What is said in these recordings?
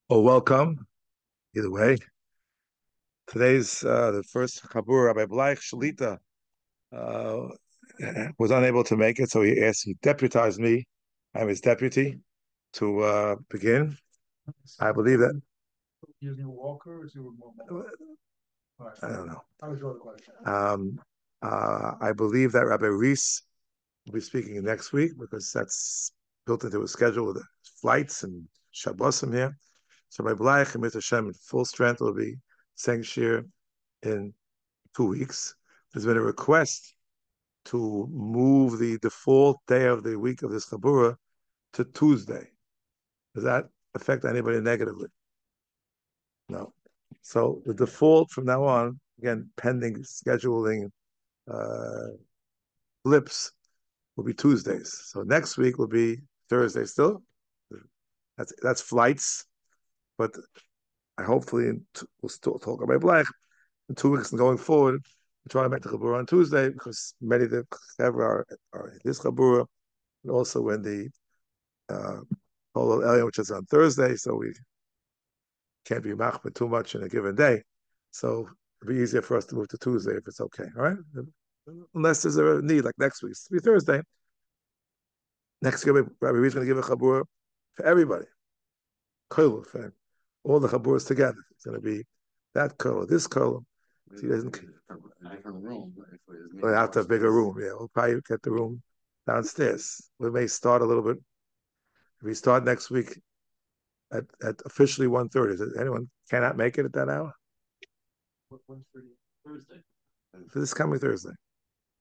Oh, welcome. Either way, today's the first Chaburah. Rabbi Bleich Shalita uh, was unable to make it, so he deputized me. I'm his deputy to begin. I believe that. Using a walker or is he remote? I don't know. I was the question. I believe that Rabbi Reese will be speaking next week because that's built into his schedule with the flights and Shabbosim here. So Rabbi Bleich and Mr. Shem in full strength will be saying shir in 2 weeks. There's been a request to move the default day of the week of this Chaburah to Tuesday. Does that affect anybody negatively? No. So the default from now on, again, pending scheduling uh, blips, will be Tuesdays. So next week will be Thursday still. That's flights, but I hopefully we'll still talk about Black in 2 weeks and going forward. We try to make the Chaburah on Tuesday because many of the Chaburah are this Chaburah, and also when the Kollel, which is on Thursday, so we can't be machmir too much in a given day. So it'll be easier for us to move to Tuesday if it's okay. All right, unless there's a need like next week. It's be Thursday. Next year, Rabbi Reed's going to give a Chaburah for everybody. Kollel for all the Chaburahs together. It's going to be that Kollel, this Kollel. So he doesn't. We'll have to have a bigger room. Yeah, we'll probably get the room downstairs. We may start a little bit. If we start next week at officially 1:30, anyone cannot make it at that hour? 1:30 Thursday. For this coming Thursday,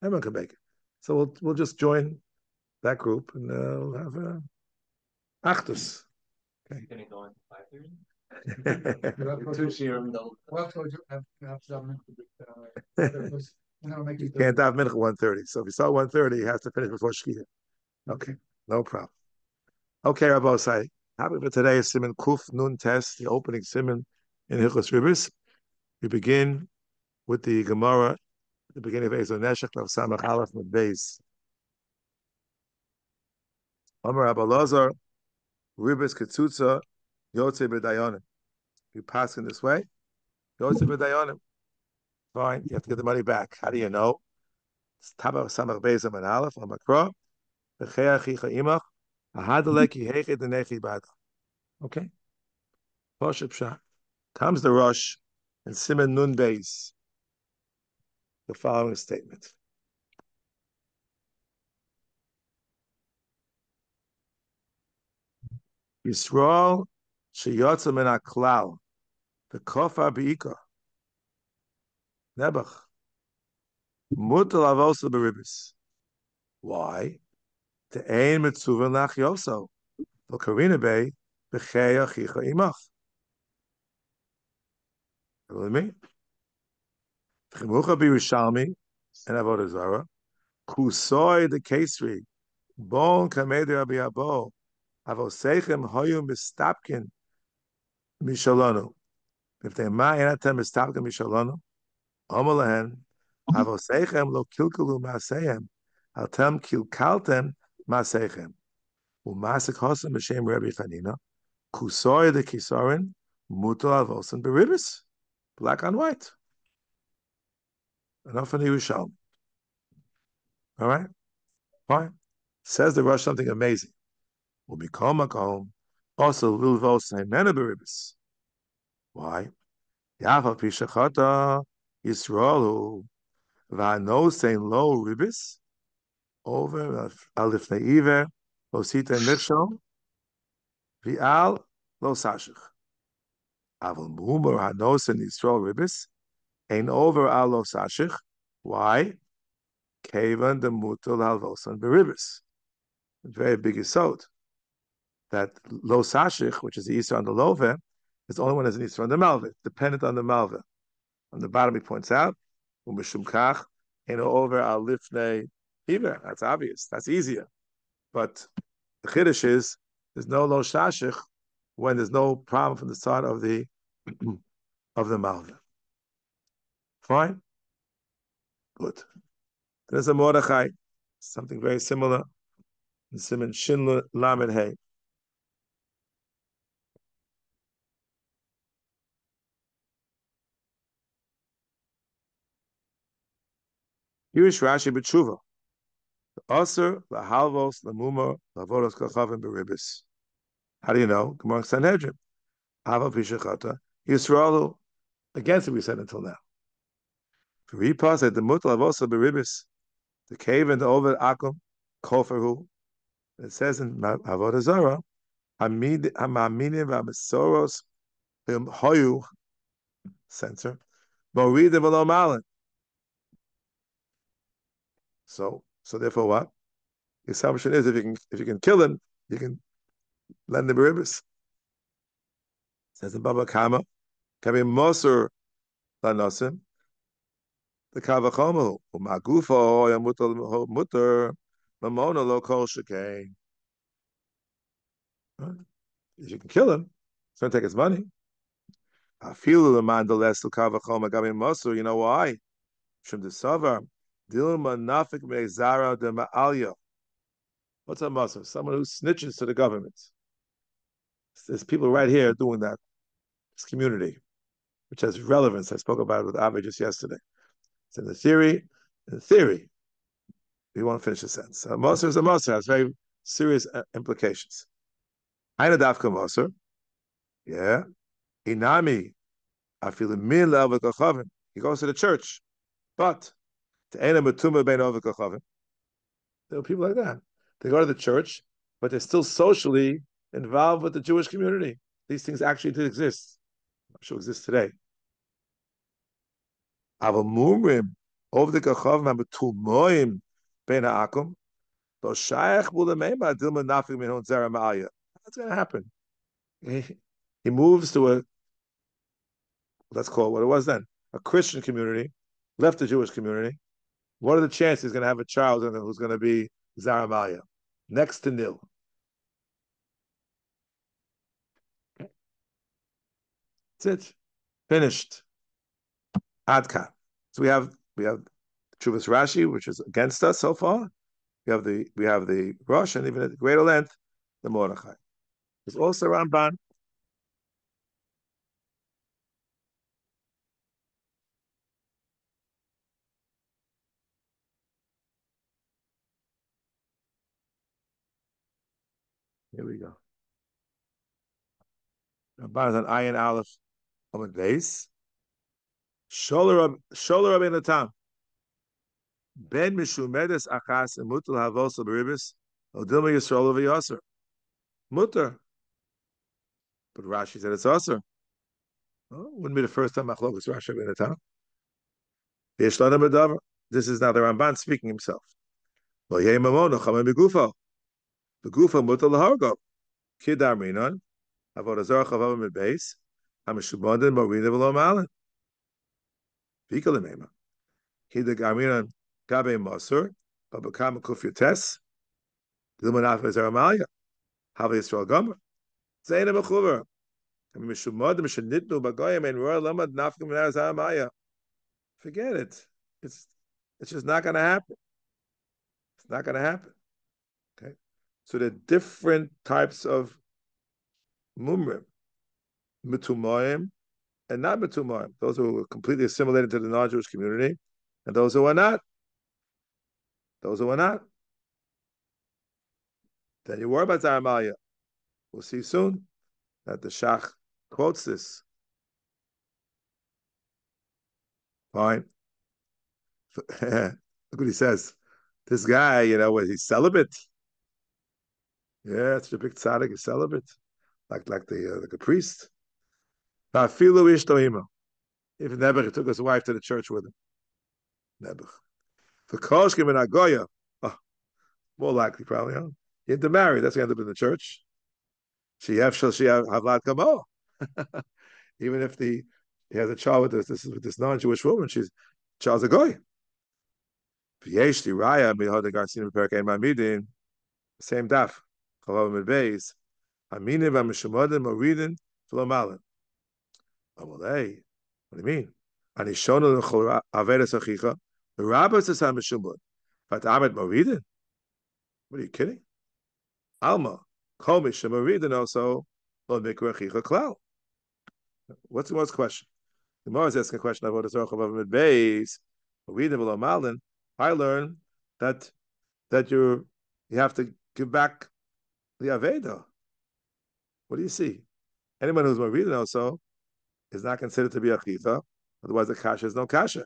everyone can make it. So we'll just join that group and we'll have Achdus. Okay. Can it go on 5:30? You can't have mincha 1:30. So if you start 1:30, you have to finish before Shkia. Okay, no problem. Okay, Rabbi Say. Topic for today is Siman Kuf Nun Test, the opening Siman in Hilchos Ribis. We begin with the Gemara, the beginning of Ezo Neshek, of Samach Aleph with Beis. Amar Rabbi Lazar, Ribis Ketzutza, Yotze B'Dayonim. You pass in this way, Yotze B'Dayonim. Fine, you have to get the money back. How do you know? It's Tabach Samach Beis Aman Aleph, Amakra, B'Cheach Chicha Imach, Ahadalek Yehechet Nechi Bad. Okay? Poshep Shah. Comes the Rosh and Siman Nun Beis. The following statement. Yisrael sheyotza min haklal, the kofar beika, nebach, mutal avosa beribis. Why? The ein mitzuva nach yoso, the karina bay, b'cheya chicha imach. You know what I mean? Chimucha b'Yerushalmi and Avodah Zarah, kusoi the kesri, bon kamei de Rabbi Abo, avosechem hoyum mistapkin mishalonu. If they ma'enatem mistapkin mishalonu, Omalahen, Avosechem lo kilkulu masehem, altem kilkaltem masechem. Umasik hosem b'shem Rabbi Chanina, kusoy the kisorin, mutal avosen beribis, black on white. Enough in the Yerushalmi. All right, fine. Says the Rosh something amazing. Will become a home. Also, lilvos mena beribis. Why? Yafa pishachata Yisraelu va'no saying lo ribis. Over alif neiver losita michshol vial losashich. Avol mumar hanos and Yisrael ribis ain't over al losashich. Why? Kavan the mutal halvosan beribis. Very big isod. That losashich, which is the Easter on the love, is the only one that's an Easter on the malva, dependent on the malva. On the bottom, he points out, umeshumkach ain't over al lifnei iver. That's obvious. That's easier. But the chiddush is there's no lo shashich when there's no problem from the start of the malva. Fine, good. There's a Mordechai, something very similar in Siman Shin Lamed Hey. Here's Rashi b'tshuva. Aser lahalvos lemumar lavodos kachavim beribis. How do you know? Gemara Sanhedrin. Hava pishachata Yisraelu. Against what we said until now. For repas at the mutal avosa beribis, the cave and the over akum koferhu. It says in Avodah Zarah, Hamaminim v'Amesoros hoyu censor Morid v'lo malin. So therefore, what the assumption is, if you can kill him, you can lend the beribis. Says in Baba Kama, can be Moser lanosim the kavachomu umagufo yamutal mutter mamona lo kol shekain. If you can kill him, it's going to take his money. I feel the man the less to kavachom agabi moser. You know why? From the savar dilma nafik meizara de ma'alya. What's a moser? Someone who snitches to the government. There's people right here doing that. This community, which has relevance. I spoke about it with Avi just yesterday. It's in the theory. In the theory, we won't finish the sentence. A moser is a moser. Has very serious implications. Aina dafka moser. Yeah. Inami. I feel the min level kachavim. He goes to the church, but to ena matuma bein over kachavim. There are people like that. They go to the church, but they're still socially involved with the Jewish community. These things actually did exist. I'm sure exist today. Avamumrim over the kachavim matumoim bein haakum. That's going to happen. He moves to a, let's call it what it was then, a Christian community, left the Jewish community. What are the chances he's going to have a child who's going to be Zaramaya? Next to nil. That's it. Finished. Adka. So we have Chuvas Rashi, which is against us so far. We have the Rosh, and even at greater length, the Mordechai. There's also Ramban. Here we go. Ramban is on Ayin Aleph Amud Beis. Sholer Rabbeinu Tam. Ben Meshumedes Achas and Mutal Havos Beribis Odilma Yisrael v'Yasser. Mutter. But Rashi said it's Asser. Oh, wouldn't be the first time Machlokas Rashi Rabbeinu Tam. This is now the Ramban speaking himself. Lo yeh mamono chamem begufo. Begufo mutal lahargo. Kid Arminon. Avodah Zarah chavav mid beis. HaMeshumad Marina v'lo malin. Vika l'meima. Kid Arminon gabe Moser. Babakam kuf yotes. Dilmanaf Zeramalia. Hava Yisrael Gomer. Zaina Mechuver. HaMeshumad Meshenitnu Bagoyim and Royal Lamad Nafkim Zaramaya. Forget it. It's just not going to happen. It's not going to happen. Okay. So there are different types of mumrim, metumoim, and not metumoim. Those who are completely assimilated to the non-Jewish community, and those who are not. Those who are not. Then you worry about Zaramaya. We'll see soon that the Shach quotes this. Fine. Look what he says. This guy, he's celibate. Yeah, it's a big tzaddik, he's celibate, like a priest. If Nebuch took his wife to the church with him, Nebuch. For Koshkim and Agoya, more likely probably, huh? He had to marry. That's going to end up in the church. She havlad kamo. Even if he has a child with this non-Jewish woman, she's child's a goy. V'yesh raya mihod garsin perkei mamidin. Same daf. Chavav medbeis. Aminim v'amishumadim moridin v'lo malin. Amalei. What do you mean? Anishonu l'chol averes achicha. The rabbis is hamishumad. V'atamet moridin. What are you kidding? Alma. Kol mishum moridin also lo mikra achicha klal. What's the most question? The Mumar is asking a question about Chavav medbeis. Moridin v'lo malin. I learn that you have to give back the Aveda. What do you see? Anyone who's reading also is not considered to be a chicha. Otherwise, the kasha is no kasha.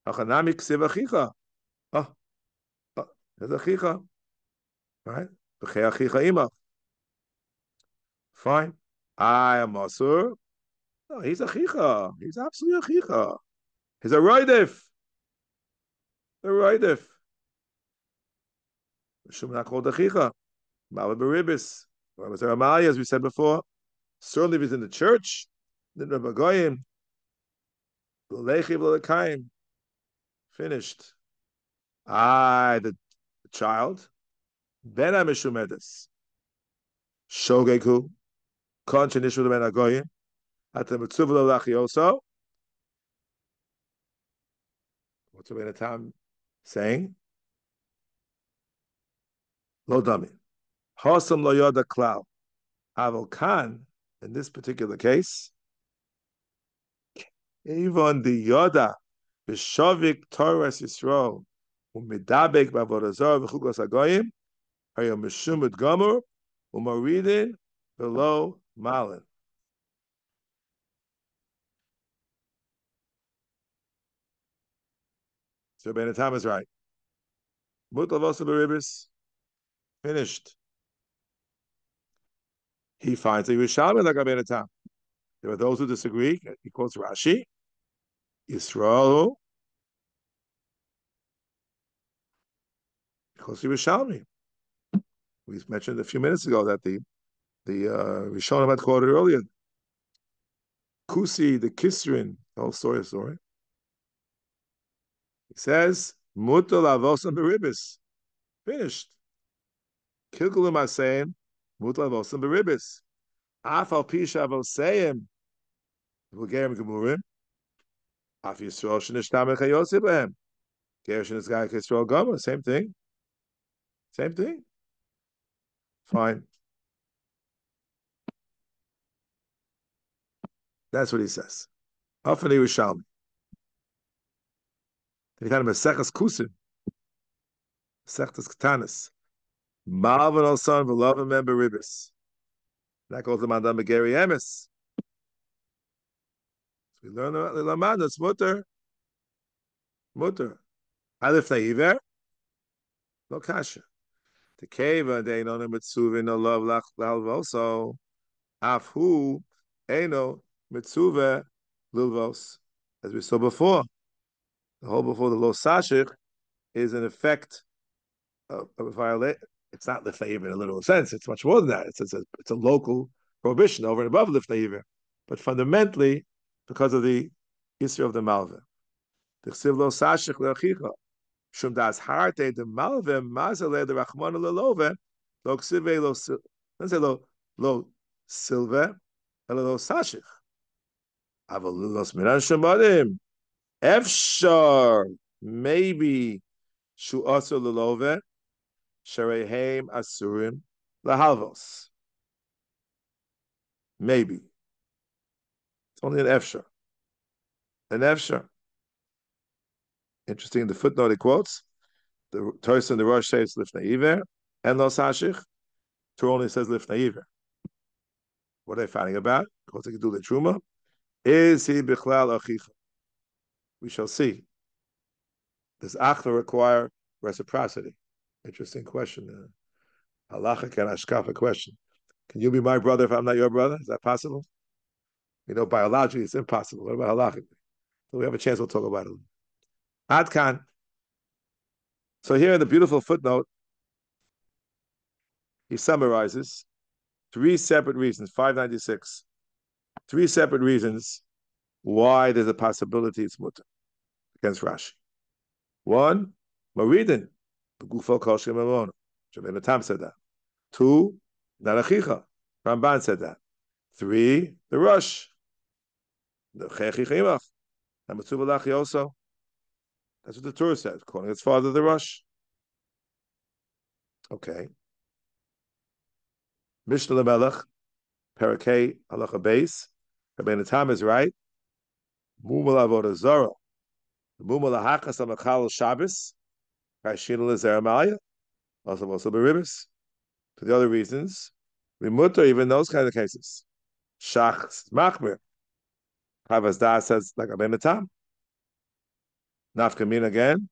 Achanami ksiv achicha. Oh, there's a chicha, right? B'chei achicha ima. Fine. I am asur. No, he's a chicha. He's absolutely a chicha. He's a roidif. A roidif. Meshumad called a chicha. Mala beribis. Was there Amalia, as we said before? Certainly, if he's in the church, then the Magoyim, the finished. The child, Ben Mishumedes, Shogeku, Kon Shenishba Ben Agoyim, at the Mitzuvah Lachioso. What's the time saying? Lo Dami. Hosam Lo Yoda Klau. Avol Khan, in this particular case, even the Yoda, Bishovik Torah Yisrael, Umidabek Bavodazor, V'chukos Agoyim, Hayom Meshumad Gomor, Umaridin, below Malin. So Ben Tam is right. Mutavosa Beribis, finished. He finds a Yerushalmi like a Ben Tam. There are those who disagree. He quotes Rashi, Yisrael, he quotes Yerushalmi. We mentioned a few minutes ago that the Rishonim had quoted earlier. Kusi, the Kisrin, the whole story. He says, Mutal Avosan Beribis. Finished. Kilkulim are saying, Mutal Avosan Beribis. Afal Pisha Avosayim. Vulgarim Gemurim. Af Yisrael Shenishba Chayosibahem. Gershon is Guy Yisrael Gomer. Same thing. Same thing. Fine. That's what he says. Often he was Shalmi. He had a Mesechas Kusim. Mesechas Katanis. Malvin Olson V'Lovim Member Ribis. That goes to Madame Begeri Emes. We learn the Lamad, that's mutter. Mutter. Alif Naiver. No kasha. The Keva, they know the Mitzuve, no love, lach, lalvoso. Afhu, Eno, Mitzuve, lilvos. As we saw before. The whole before the Lo Sashich is an effect of a violation. It's not Lifneiver in a literal sense. It's much more than that. It's a local prohibition over and above Lifneiver. But fundamentally, because of the issue of the Malva. The Chsiv Lo Sashich Le'achicha. Shum das harte de Malva mazale de Rachmana Lelove lo Chsive lo let's say lo Silve lo Sashich. Aval Los Miran Shemadim. Efshar maybe Shu also Lelove Shareheim Asurim Lahalvos. Maybe. It's only an Efshar. An Efshar. Interesting, the footnote he quotes, the Torah and the Rosh says Lifnei Iver, and Lo Sashich, Torah only says Lifnei Iver. What are they fighting about? Because they can do the Truma. Is he Bichlal Achicha? We shall see. Does Achla require reciprocity? Interesting question. Halachic and Ashkafa question. Can you be my brother if I'm not your brother? Is that possible? Biologically it's impossible. What about halachically? So we have a chance, we'll talk about it. Adkan. So here in the beautiful footnote, he summarizes 3 separate reasons, 596. 3 separate reasons why there's a possibility it's mutter against Rashi. 1, Maridin, Gufo Koshem Amon. Shabbat Tam said that. 2, Narachicha. Ramban said that. 3, the Rosh. The Chechichimach. And Mitzubalachi also. That's what the Torah says, calling its father the Rosh. Okay. Mishnah Lemelech, Parakeh, Halacha Beis. Rabbeinu Tam is right. Mumar Avodah Zarah. Mumar lahachas amachal Shabbos. Kashin l'zeramalya. Also beribis. For the other reasons, we mutter even those kind of cases. Shach machmir. Havas da says like a benatam. Nafkamin again.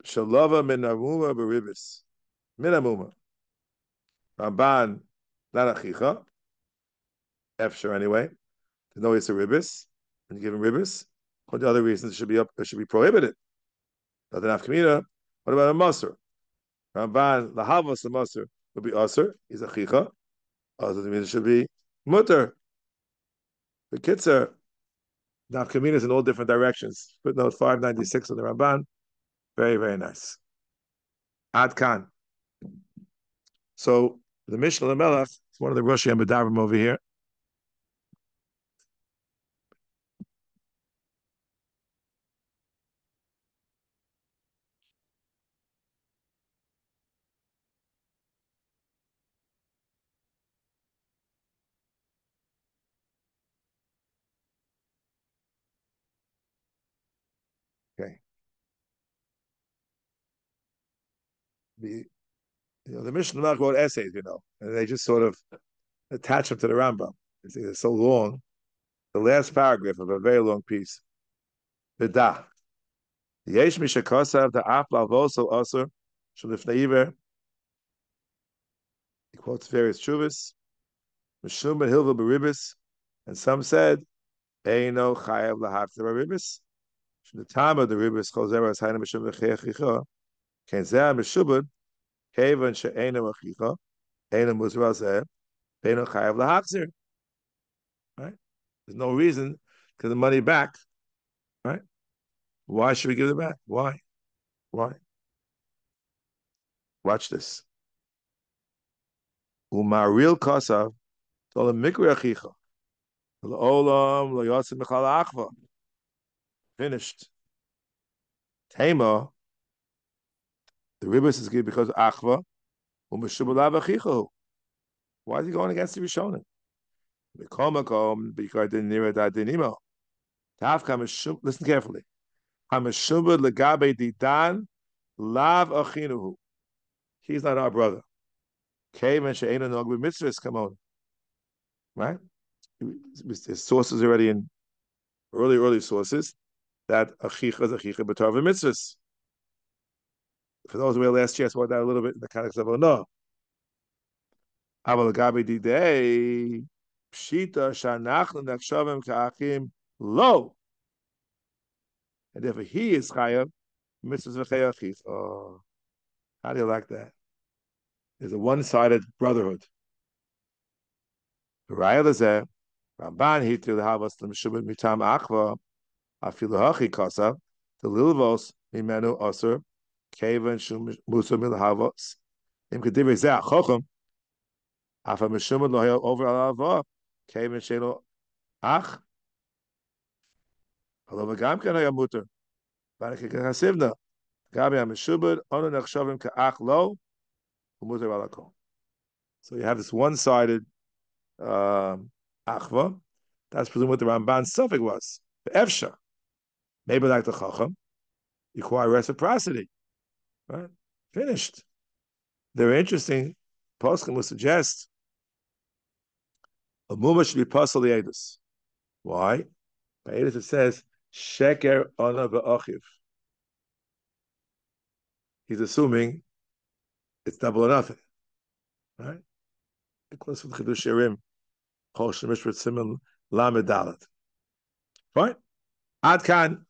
Shalava min amuma beribis. Min amuma. Ramban not achicha. Efshar anyway. To know it's a ribis. When you give him ribis, for the other reasons it should be prohibited. Not enough kamina. What about a musr? Ramban lahavas the musr would be usr. He's a chicha. Also means it should be mutter. The kitzer. Nafkamina is in all different directions. Footnote 596 of the Ramban. Very, very nice. Ad Khan. So the Mishnah Melech is one of the Rosh and B'Davrim over here. Okay. The Mishnah Melech wrote essays, and they just sort of attach them to the Rambam. They're so long. The last paragraph of a very long piece. The Deah. Yesh mishakosav the afla voso asur shalifneiver. He quotes various chuvas. Meshumad hilva beribis, and some said, "Eino chayav lahafter beribis." The time of the ribis chozer as hainu meshumad chechicha. Ken zeh meshumad kevan she'eino achicha eino muzra zeh eino chayav lahafter. Right? There's no reason to give the money back. Right? Why should we give it back? Why? Why? Watch this. Umaril kosav tol mikra achicha. Olam lo yotze michal achva. Finished. Tema, the ribis is given because achva, umeshubalav achicha. Why is he going against the Rishonim? Because they near that dinimo. Listen carefully. Hameshubad legabe didan lav achinuhu. He's not our brother. Kaven she'ena nog b'mitzvahs come on. Right? His sources already in early sources that achicha is achicha b'tar v'mitzvahs. For those who were last year, I spoke that a little bit in the context of no. Aval gabi didei pshita shanachnu nakshavim ka'achim lo, and therefore he is chayav mitzvahs v'chayachis. Oh, how do you like that? There's a one-sided brotherhood. Raya lezeh Ramban hitir lehavas l'meshubed mitam achva afilu hachi kasav the lilvos mimenu aser kevan shum musa milhavos im kedivei zeh achochem afa meshubed lo hayal over alava kevan shelo ach halo v'gam kan hayal muter v'anike kasivna gabi hameshubed onu nechshavim ka'ach lo u'muter alakol. So you have this one-sided achva. That's presumably what the Ramban's suffix was. The efsha, maybe like the chacham, you require reciprocity, right? Finished. They're interesting. Poskim would suggest a mumar should be pasal liedus. Why? By edus it says sheker ona v'achiv. He's assuming it's double or nothing, right? Close with Chidush Yerim, Chol Shemishvat Simon Lamed Dalet. Fine. Ad Kan,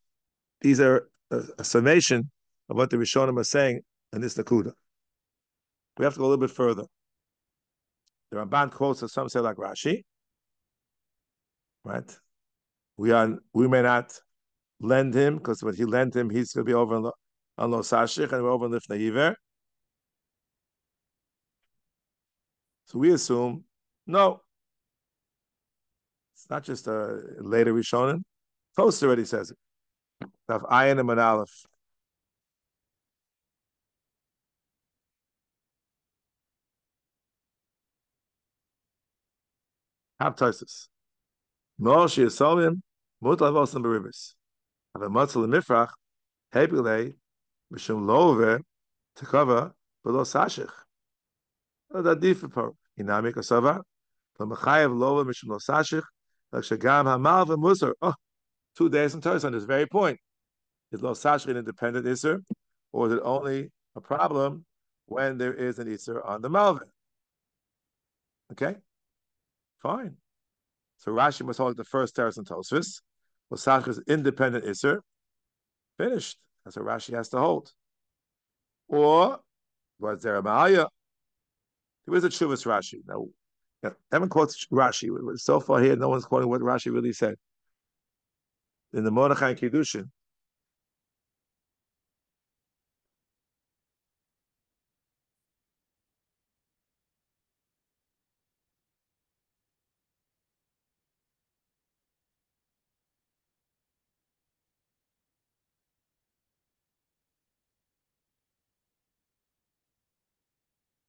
these are a summation of what the Rishonim are saying in this Nakuda. We have to go a little bit further. The Ramban quotes that some say like Rashi, right? We may not lend him because when he lent him, he's going to be over on Lo Sashich and we're over on Lifnei Iver. So we assume, no. It's not just a later Rishonim. Toast already says it. Of Ayin and Aleph. Haptosis. Moshe Yisomim, Mutlav Osam Beribis. Have a matzah lemifrach hebile mishum lover to cover below sashich. That different part. Inamik asava l'machayev lover mishum lo sashich l'shagam hamal v'musar. Oh, 2 days in Torah on this very point. Is lo sashich an independent iser, or is it only a problem when there is an iser on the malvin? Okay, fine. So Rashi must hold the first teres and Tosfos. Lo sashich is independent iser. Finished. That's what Rashi has to hold. Or was there a Ma'aya? There is a Chuvas Rashi. Now, haven't quoted Rashi. So far here, no one's quoting what Rashi really said. In the Mordechai Kiddushin,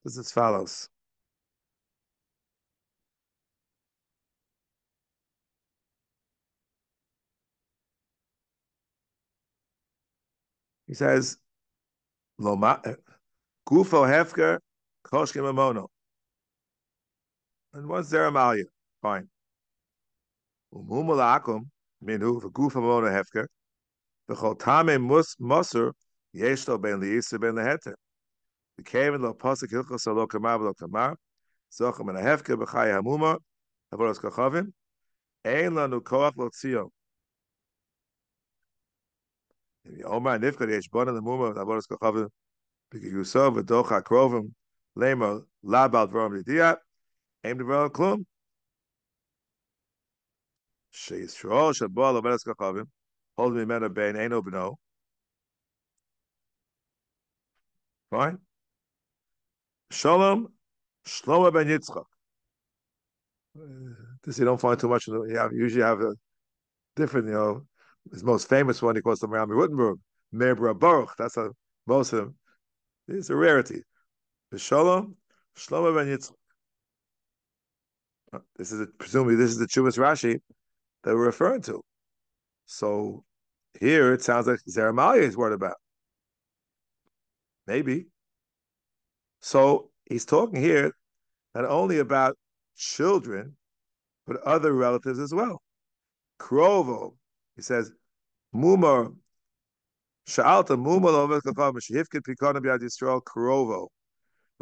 this is as follows. He says, Loma Gufo Hefker Koshkim Amono. And what's there Amalia? Fine. Umumalakum Minu Gufo Amono Hefker. The Chotame Musser Yeshto Ben Liisa Ben Leheter. The Kaven Lo Pasik Hilchos Lo Kamar Lo Kamar. Zochem and a Hefker B'chai Hamuma. Avoros Kachavim. Ein Lanu Koach Lo Tzio. Omar Nifka Yesh Bonan the Mumar Avoros Kachavim. B'Yusov V'Docha Krovim. Lema Labal Dvarim Deah. Aim to develop klum. Sheisrael Shabal Avoros Kachavim. Hold me men of Bain Eino B'no. Fine. Shalom Shlomo Ben Yitzchak. This you don't find too much. You usually have a different, his most famous one, he calls them Rami Wittenberg, Meir Baruch. That's a most of them. It's a rarity. Shalom, Shlomo Ben Yitzchak. Presumably this is the Chuvas Rashi that we're referring to. So here it sounds like Zeramaliah is worried about. Maybe. So he's talking here not only about children, but other relatives as well. Krovo, he says, Mumar, Sha'alta Mumar Lovet Kachavim, Shehifkid Pikonim Yad Yisrael, Krovo,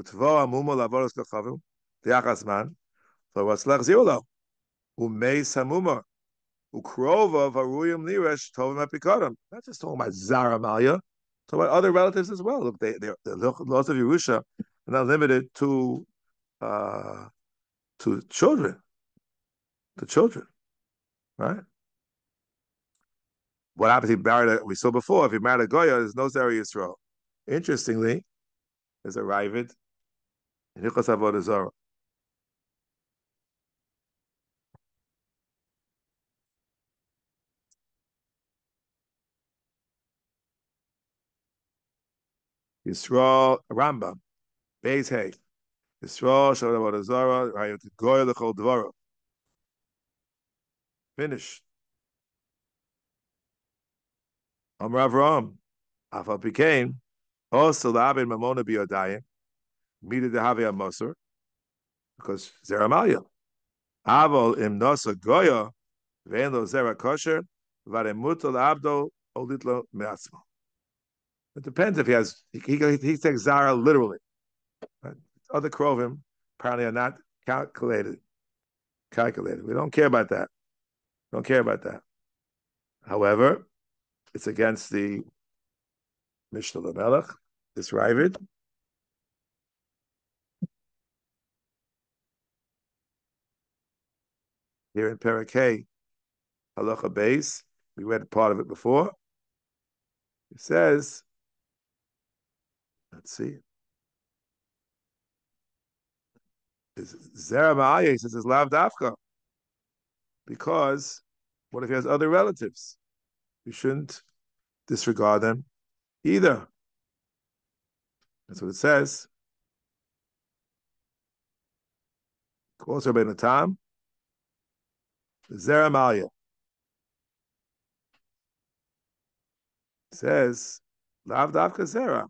Utvoa Mumar Lavoros Kachavim, Diachasman, Vatzlech Ziolo, Umeis HaMumar, Ukrova Varuyim Liresh, Tovim HaPikonim. Not just talking about Zaramalia, talking about other relatives as well. Look, the laws of Yerusha are not limited to children, right? What happens if he married we saw before, if he married a Goya, there's no Zera Yisrael. Interestingly, there's a Ravid in Hilchos Avodah Zarah. Yisrael, Rambam, Beis Hey. Yisrael, Shabbat Avodah Zarah, Hayot Goya L'chol Dvara. Finish. Amar Avraham, Afal Pikein, also Labin Mamona Biyodayim, Mida Dehavi Amosar, because Zeramalia. Aval Im Nosa Goya, Vein Lo Zera Kosher, Varemuto Abdo, Olitlo Meatzmo. It depends if he takes Zara literally. Right? Other Krovim apparently are not calculated. We don't care about that. However, it's against the Mishnah Lamelech, this Ravid. Here in Parakeh, Halacha Beis, we read part of it before. It says, let's see, Zera Ma'ayeh says it's Lav Dafka, because what if he has other relatives? You shouldn't disregard them either. That's what it says. Quotes Rabbeinu Tam, Zera Ma'ayeh. says, Lav Davka Zera.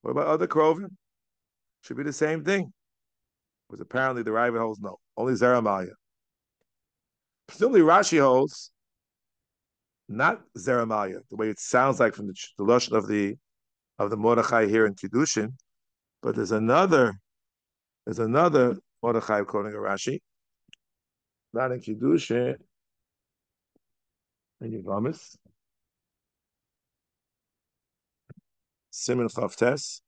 What about other Krovim? Should be the same thing. Because apparently the Raiva holds no, only Zera Malya. Presumably Rashi holds not Zera Malya, the way it sounds like from the Lashon of the Mordechai here in Kiddushin, but there's another Mordechai quoting a Rashi, not in Kiddushin, in Yevamis, Siman Chavtes.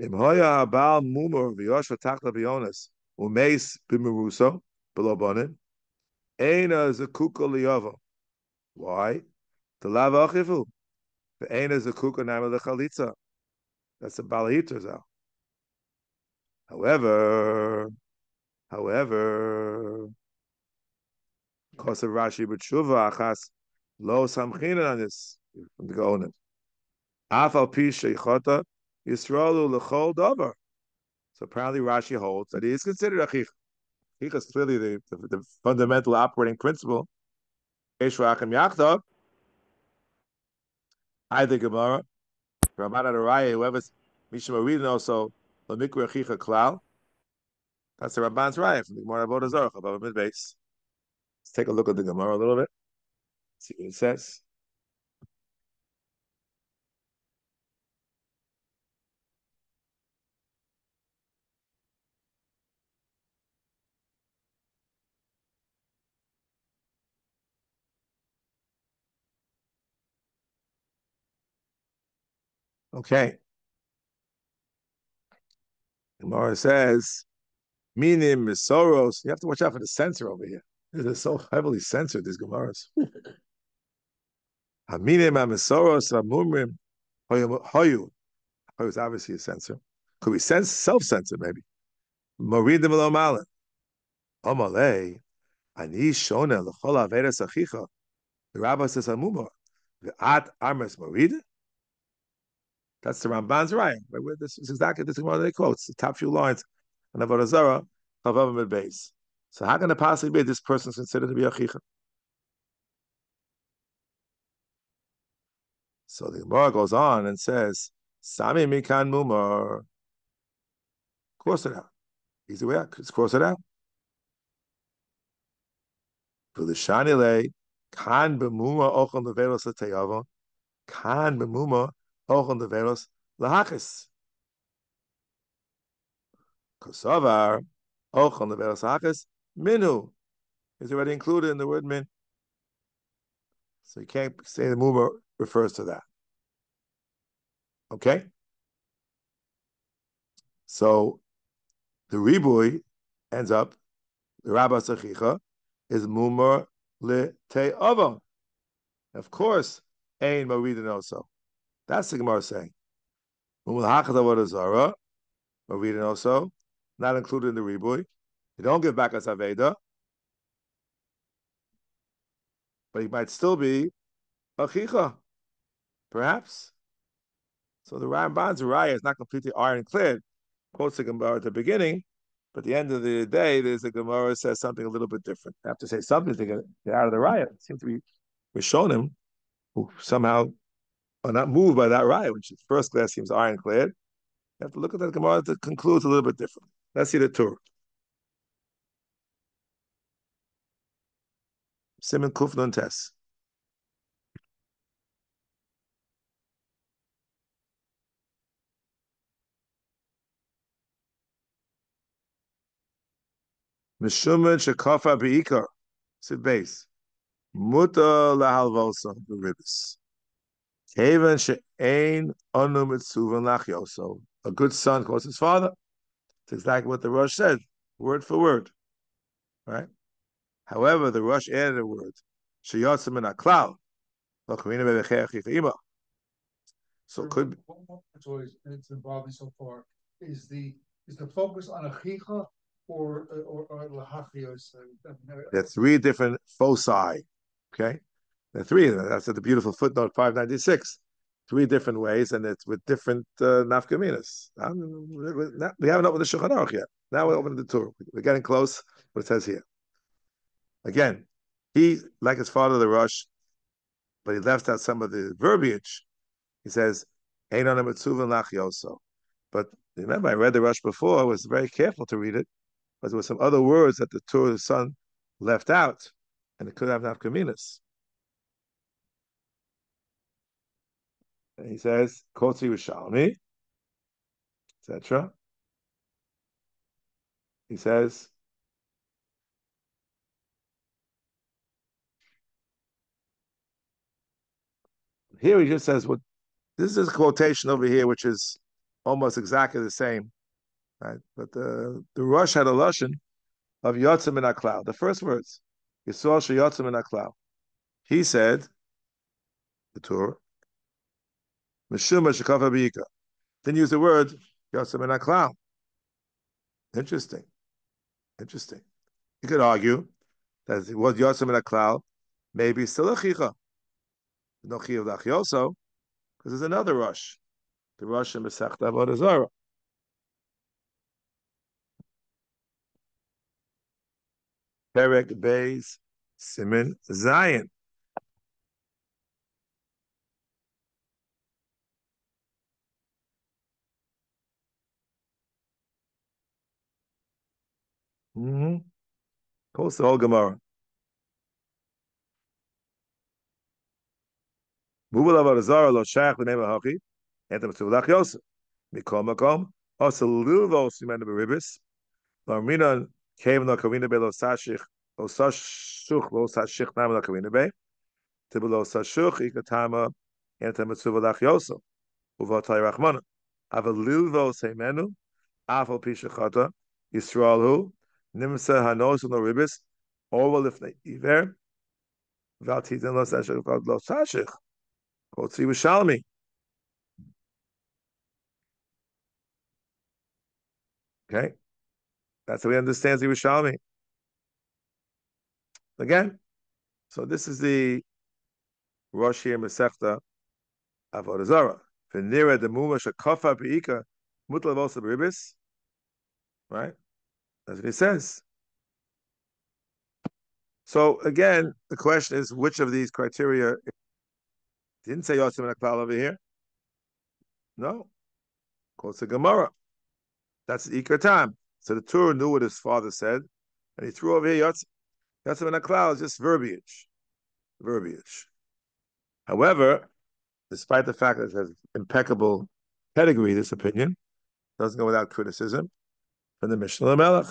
Im hoya abal mumar v'yosh v'tachta b'yonis umeis b'meruso below bonin eina zekuka liyava. Why? The lava achivu. The eina zekuka nama lechalitza. That's a balahitra zal. However, because of Rashi b'tshuva achas lo samchina on this from the Gaonim. Afal pi sheichota yisraelu lechol davar. So apparently Rashi holds that he is considered a chich. Chich is clearly the fundamental operating principle. Eshvachim yachtav. I the Gemara. Rabban RIETS, whoever's Mishma reading also Lamikra Chicha Klal. That's the Rabban's Raya from the Gemara Avodah Zarah above mid base. Let's take a look at the Gemara a little bit. See what it says. Okay. Gemara says, Minim Misoros. You have to watch out for the censor over here. They're so heavily censored, these Gemaras. Minim Misoros Mumrim Hoyu. Hoyu is obviously a censor. Could be self-censored, maybe. Moridim Lo Malin. Omalei. Ani Shona L'chol Avedas Achicha. The rabbi says Mumar. The at armas marid. That's the Ramban's Raya. Right? This is exactly this is one of the quotes, the top few lines on Avodah Zarah, Chavav mid base. So how can it possibly be this person is considered to be a chicha? So the Gemara goes on and says, Sami mikan mumar. Cross it out. Easy way out. Just cross it out. V'lishanile kan b'muma ochon levelos l'teyavon kan b'muma ochon levelos lahachis. Kosovar ochon levelos lahachis minu is already included in the word min. So you can't say the muma refers to that. Okay? So the ribui ends up, the rabba sachicha is mumar le te ava. Of course, ain maridin also. That's the Gemara saying. Mumar hachad avodah zara, maridin also, not included in the ribui. You don't give back as aveda, but he might still be a chicha, perhaps. So the Ramban's Raya is not completely ironclad. Quotes the Gemara at the beginning, but at the end of the day, there's a Gemara says something a little bit different. I have to say something to get out of the Raya. It seems to be Rishonim who somehow are not moved by that Raya, which at first glance seems ironclad. You have to look at that Gemara that concludes a little bit different. Let's see the Torah. Simon Kufnun Tes. Meshumad Shekafa Beikar. Sit base. Muta lahalvosa beribis. Haven she'ain anu mitzuvan lachyoso. A good son calls his father. It's exactly what the Rosh said, word for word. Right? However, the Rosh added a word. Sheyotzim in a cloud. So it could be. That's what it's involving so far. Is the focus on a chicha or lahachios? There are three different foci. Okay, there are three. That's at the beautiful footnote 596. three different ways, and it's with different nafkaminas. We haven't opened the Shulchan Aruch yet. Now we're opening the Torah. We're getting close. What it says here. Again, he, like his father, the Rosh, but he left out some of the verbiage. He says, "Ein on a mitzvah lach yoso." But remember, I read the Rosh before. I was very careful to read it, but there were some other words that the Torah's son left out, and it could have nafkaminas. And he says, "Kotzi Rishalmi," etc. He says, here he just says, "What this is a quotation over here, which is almost exactly the same, right?" But the Rosh had a lashon of Yotzim in Aklal. The first words, Yisrael sheyotzim in Aklal. He said, the Torah, Meshumad shekafa b'yika. Didn't use the word Yotzim in Aklal. Interesting. Interesting. You could argue that it was Yotzim in Aklal, maybe still a chicha. No chiyav lachyoso, because there's another Rosh. The Rosh in Masechta Avodah Zarah. Perek Beis Simin Zion. Quotes the whole Gemara. Mubal Avodah Zarah lo shach l'nei mahachi. Entem tzulach yosef. Mikol makom. Also lilvo simenu beribis. L'arminan came no kavina be lo sashich. Lo sashuch lo sashich nam lo kavina be. Tibul lo sashuch ikatama. Entem tzulach yosef. Uvatay rachmana. Ava lilvo simenu. Afal pishachata. Yisrael Nimsa hanos no ribis. Orwell lifnei iver. Valtitan lo sashich lo sashich. Kotzi Rishalmi. Okay, that's how he understands Yerushalmi. Again, so this is the Rosh here Masechta Avodah Zarah. V'nira the Mumar shekafa b'ika mutlav also b'ribis. Right, that's what he says. So again, the question is, which of these criteria? Didn't say Yotzim and Aklal over here. No, quotes the Gemara. That's the Ikar time. So the Torah knew what his father said, and he threw over here Yotzim and Aklal is just verbiage. However, despite the fact that it has impeccable pedigree, this opinion doesn't go without criticism from the Mishnah Melech.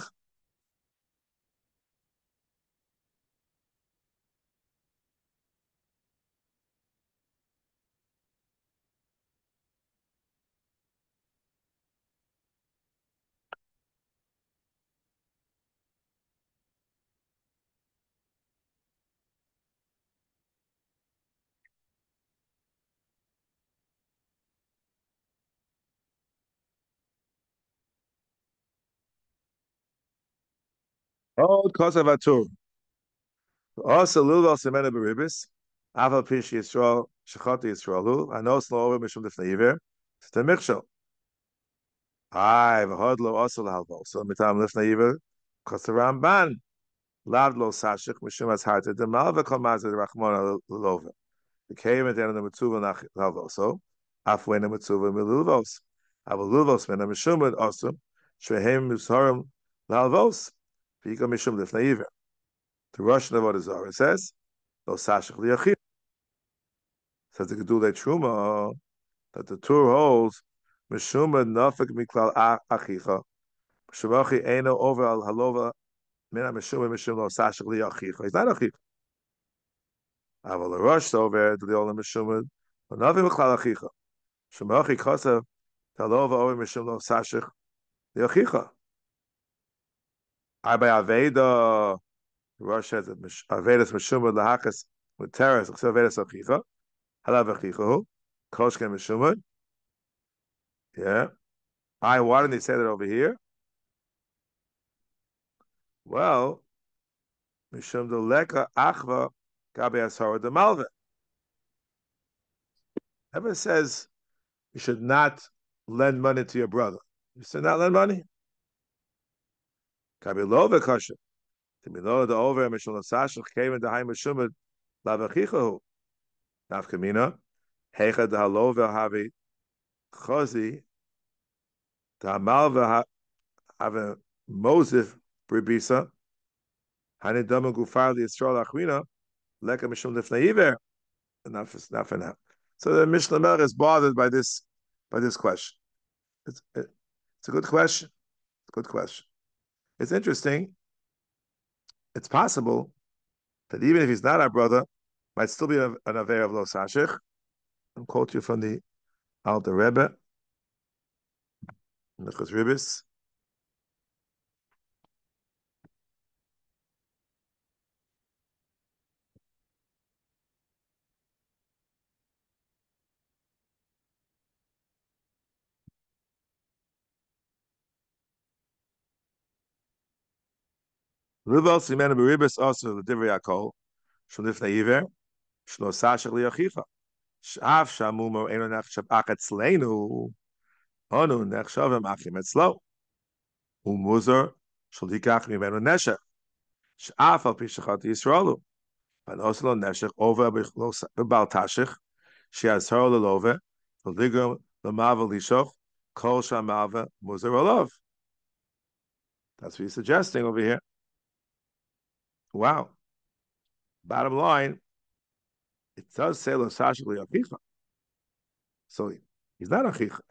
Oh, Kosavatur. Also, Lulva Semena Beribis, Aval Pish Yisrael, Shechot Yisraelu, Anos Lo Over Mishum Lifneiver, Stemichel. Ay, V'hodlo also Lahalvo. So, Mitam Lifneiver, Kosaramban, Lavlo Sashik, Mishum as Harta, the Malva Komaz, the Rachmona Lova. The cave and then the Mitsuva Nalvoso, Afwen and Mitsuva Miluvos. Aval Luvos, Mena Mishumad also, Shehem Misharim Lalvos, Vika Mishum Lifneiver. The Rosh of Avodah Zarah says, "No sashich liyachid." Says the Gedulei Truma that the Torah holds Meshumad nafik miklal achicha. Shemachi eino over al halova mina Meshumad Meshum lo sashich liyachicha. He's not achicha. Aval the Rosh over the olam Meshumad nafik miklal achicha. Shemachi kasav talova over Meshum lo sashich liyachicha. I by Aveda. Rosh says that Avedas Meshumad lahakas with terrorists, except Avedas achicha. Halav achichahu. Koshken Meshumad. Yeah. Why didn't they say that over here? Well, Mishum Leka Achva Gabi Ashara de Malva. Ever says you should not lend money to your brother. You should not lend money. Kabilova kasha. Timilo the over Mishul Sashach came in the high Meshumad Lavachichahu. Nafkamina. Hecha the halova havi chazi. The hamalva have a Mosif bribisa. Hanidama gufar the Yisrael achwina. Leka Mishum lifnei iver. Not for now. So the Mishnah Melech is bothered by this question. It's a good question. It's a good question. It's interesting. It's possible that even if he's not our brother, might still be an aver of lo sashich. I'll quote you from the Alter Rebbe, Nechus Ribis. Rival Simena Beribis also the Divrei Akol, Shalif Naiver, Shlo Sashich Liachicha. Shaf Shamumar Eno Nechshav Achatzleinu, Honu Nechshavim Achim Etzlo. Umuzar Shalikach Mimenu Neshech. Shaf Al Pishachat Yisraelu. And also Neshech over Bal Tashich. She has her love, the ligum, the mavel lishoch, kol shamalva muzar olav. That's what he's suggesting over here. Wow. Bottom line, it does say lo sashli achicha. So he's not achicha.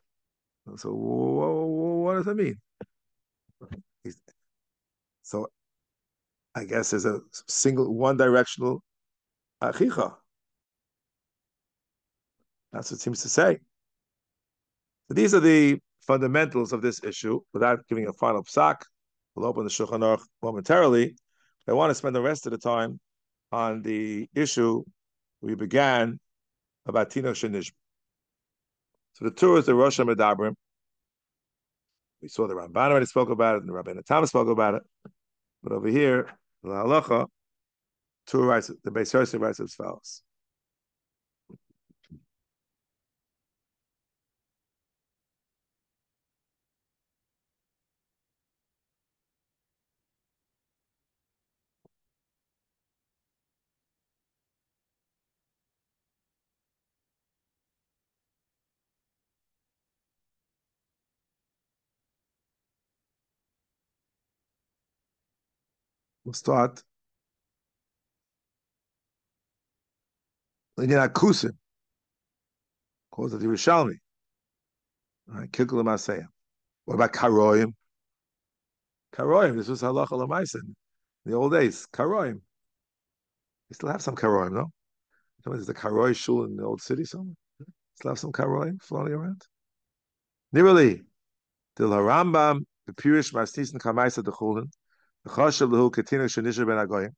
So what does that mean? So I guess there's a single, one-directional achicha. That's what it seems to say. So these are the fundamentals of this issue. Without giving a final psak, we'll open the Shulchan Aruch momentarily. I want to spend the rest of the time on the issue we began about Tinok Shenishba. So the two is the Rosh Medabrim. We saw the Ramban already spoke about it, and the Rabbeinu Tam spoke about it. But over here, the halacha, two writes, the Beis Yosef writes as follows. We'll start. Linyan Akusim, calls it the Yerushalmi. All right, Kilkul Masayim. What about Karoim? Karoim, this was halacha l'maisa in the old days. Karoim. We still have some Karoim, no? There's the Karoi shul in the old city somewhere. Still have some Karoim floating around. Nirali, the Rambam, the Pirish Masnis and Kamaisa the Chulin, the Chashav Lehu Ketinok Shenishba ben Agoyim,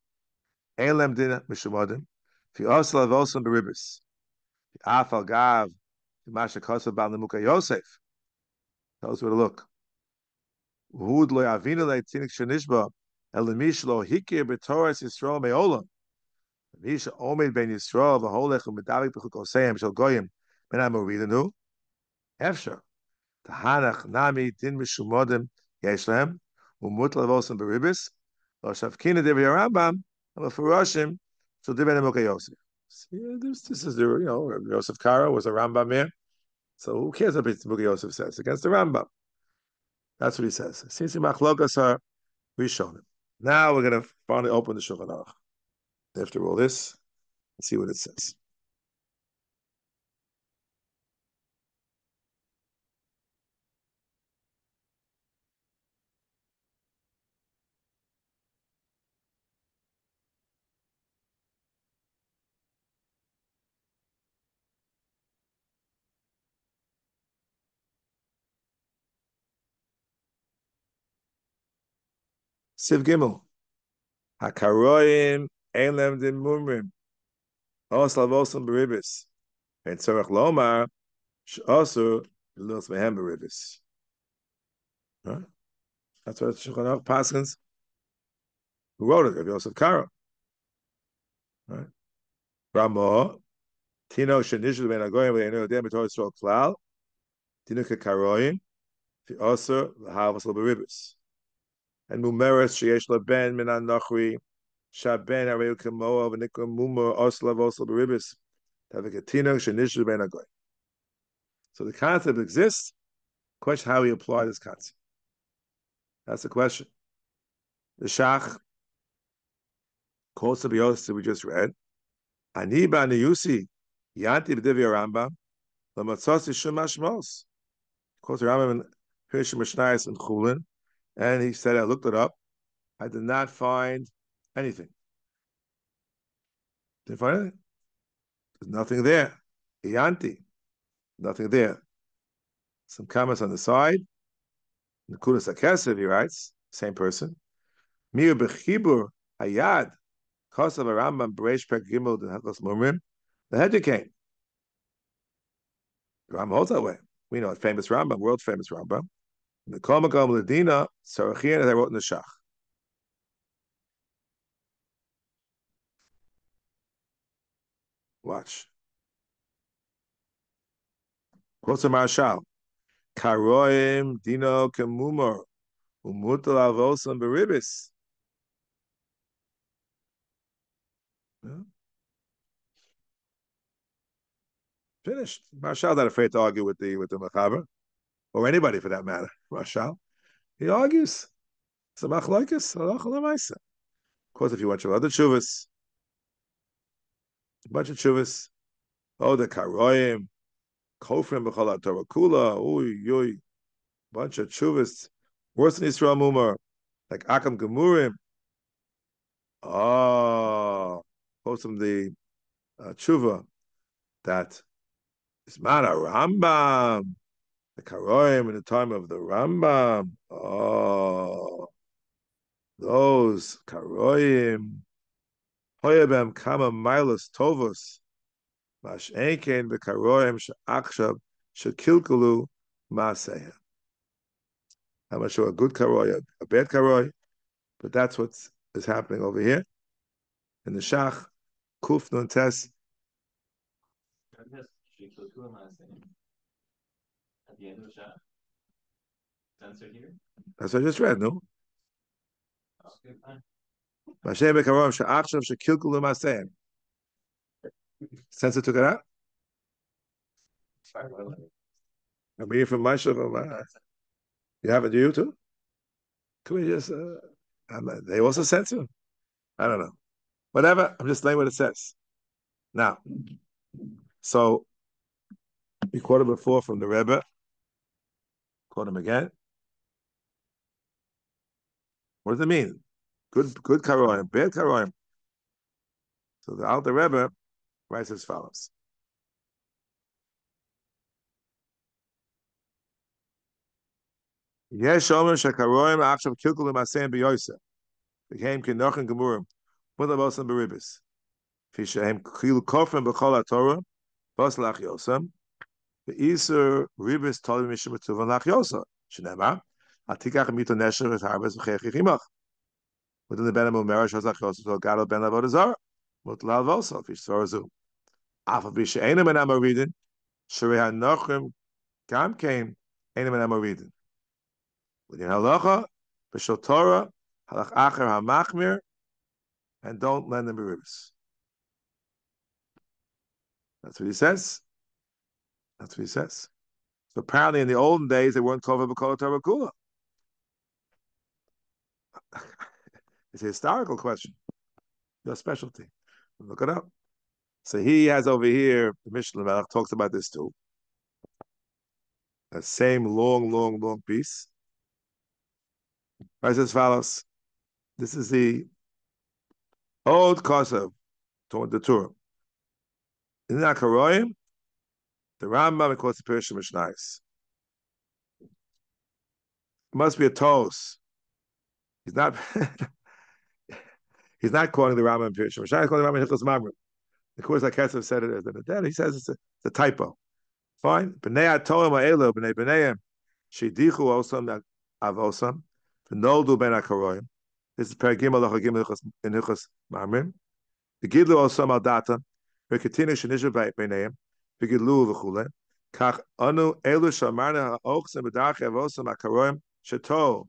Elem Din Meshumadim, Fi Osla Vosam Beribis, Afal Gav, Masha Kosa Bal Nemuka Yosef. Tells where to look. Hud lo Avina le Tinok Shenishba, Elemish lo Hikir B'Torah Yisrael Me'olam. Misha Omed ben Yisrael v'holech u'medavik b'chukoseim shel goyim ben amoridenu. Efshar. Tahanach nami din mishumodim yesh lehem u'mut levosem beribis lo shavkina divrei Rambam v'furoshim shel divrei Nemuka Yosef. This is the, Yosef Karo was a Rambam man. So who cares what Nemuka Yosef says against the Rambam? That's what he says. Since the machlokas are rishonim. Now we're going to finally open the Shulchan Aruch. After all this, let's see what it says. Siv Gimel. Hakaroim Elem din Mumrim. Os lavosum beribis. And Tzorach Lomar Sh'osur L'os Mehem beribis. That's what Shulchan Aruch Paskins, who wrote it, Rav Yosef Karo. Right? Ramah, Tinok Shenishba ben Agoyim ve'enu Deah b'Torah Yisrael klal. Tinok karoim v'aser l'havas l'beribus. And Mumeres sheyesh laben min anochri shaben areu kemoa v'nikra Mumar osla v'osla beribus. Tavik Tinok Shenishba ben Agoyim. So the concept exists. Question how we apply this concept. That's the question. The Shach quotes the Biyos we just read. Ani ba'niyusi yanti b'divi Rambam l'matzasi shumash mos. Quotes the Rambam in Hirshim Mishnayos and Chulin, and he said, I looked it up. I did not find anything. Didn't find anything. There's nothing there. Yanti, nothing there. Some comments on the side. Nekudas HaKesev, he writes, same person. Mir b'chibur hayad Kosav Rambam Breish Pek Gimel D'Hachos Mumrim. The Hedge came. The Rambam holds that way. We know it. Famous Rambam, world famous Rambam. The Kol Makom Ladina Sarachian, as I wrote in the Shach. Watch. Quotes a Marshal. Karoim Dino Kemumar Umutal Avosan Beribis. Finished. Marshal not afraid to argue with the Machaber, or anybody for that matter. Marshal. He argues. It's a machlokes. Of course, if you want your other tshuvas, a bunch of tshuvas. Oh, the karoim, kofrim b'chol Torah kula. Uy, bunch of tshuvas. Worse than Yisrael Mumar, like Akam Gemurim. Oh, quotes from the tshuva that is not a Rambam. The karoim in the time of the Rambam. Oh, those karoim. Hoyabem kama milas tovos. Mash enkein bekaroim she'achshav shekilkulu ma'asehem. I'm not sure a good karoy, a bad karoy, but that's what is happening over here in the Shach Kuf Nun Tes. At the end of the Shach, censored here. That's what I just read, no? Okay, fine. Mashem bekaroim she'achshav shekilkulu ma'asehem. Censor took it out. I'm reading from Masha. You have it, do you too? Can we just? They also censor. I don't know. Whatever. I'm just saying what it says. Now, so we quoted before from the Rebbe. Quote him again. What does it mean? Good karoim, bad karoim. So the Alter Rebbe writes as follows. Yesh omer shekaroim achshav kilkul l'masem b'yosef. Became kinochin gemurim. Mudavos and beribis. Fishahem kilu kofrim b'chol haTorah. Bos lach yosem. Be'iser ribis tolim mishum b'tuvan lach yosem. Shneimar. Atikach mito nesher v'tarbes v'chech yichimach. Within the ben Mumar shazach yosef so gadol ben avodah mutlal v'osel fish tzarazu. Afa b'she'enim en amoridin. Sherei hanochim gam kein enim en amoridin. Within halacha, b'shel Torah, halach acher hamachmir, and don't lend them beribis. That's what he says. That's what he says. So apparently in the olden days, they weren't called b'kol Torah kula. It's a historical question. Your specialty. Look it up. So he has over here, the Mishnah Melech talks about this too. That same long piece. Writes as follows. This is the old Kosev, the Torah. In the Akaroyim, the Rambam quotes the Pirush Mishnayos. It must be a toast. He's not he's not quoting the Rambam Pirush Mishnayos, he's quoting the Rambam Hilchos Mamrim. Of course, like Kesef said it as an addend. He says it's a typo. Fine. B'nei atoim ha'elu, b'nei b'neiim, shedichu osam avosam, v'noldu ben akaroyim. This is Perek Gimel in Hilchos Mamrim. The Gidlu osam al data, V'ketina Shenishba b'neiim, v'gilu v'chule. Kach anu elu shamarna ha'ochsem b'darchei avosam ha'karoim sheto.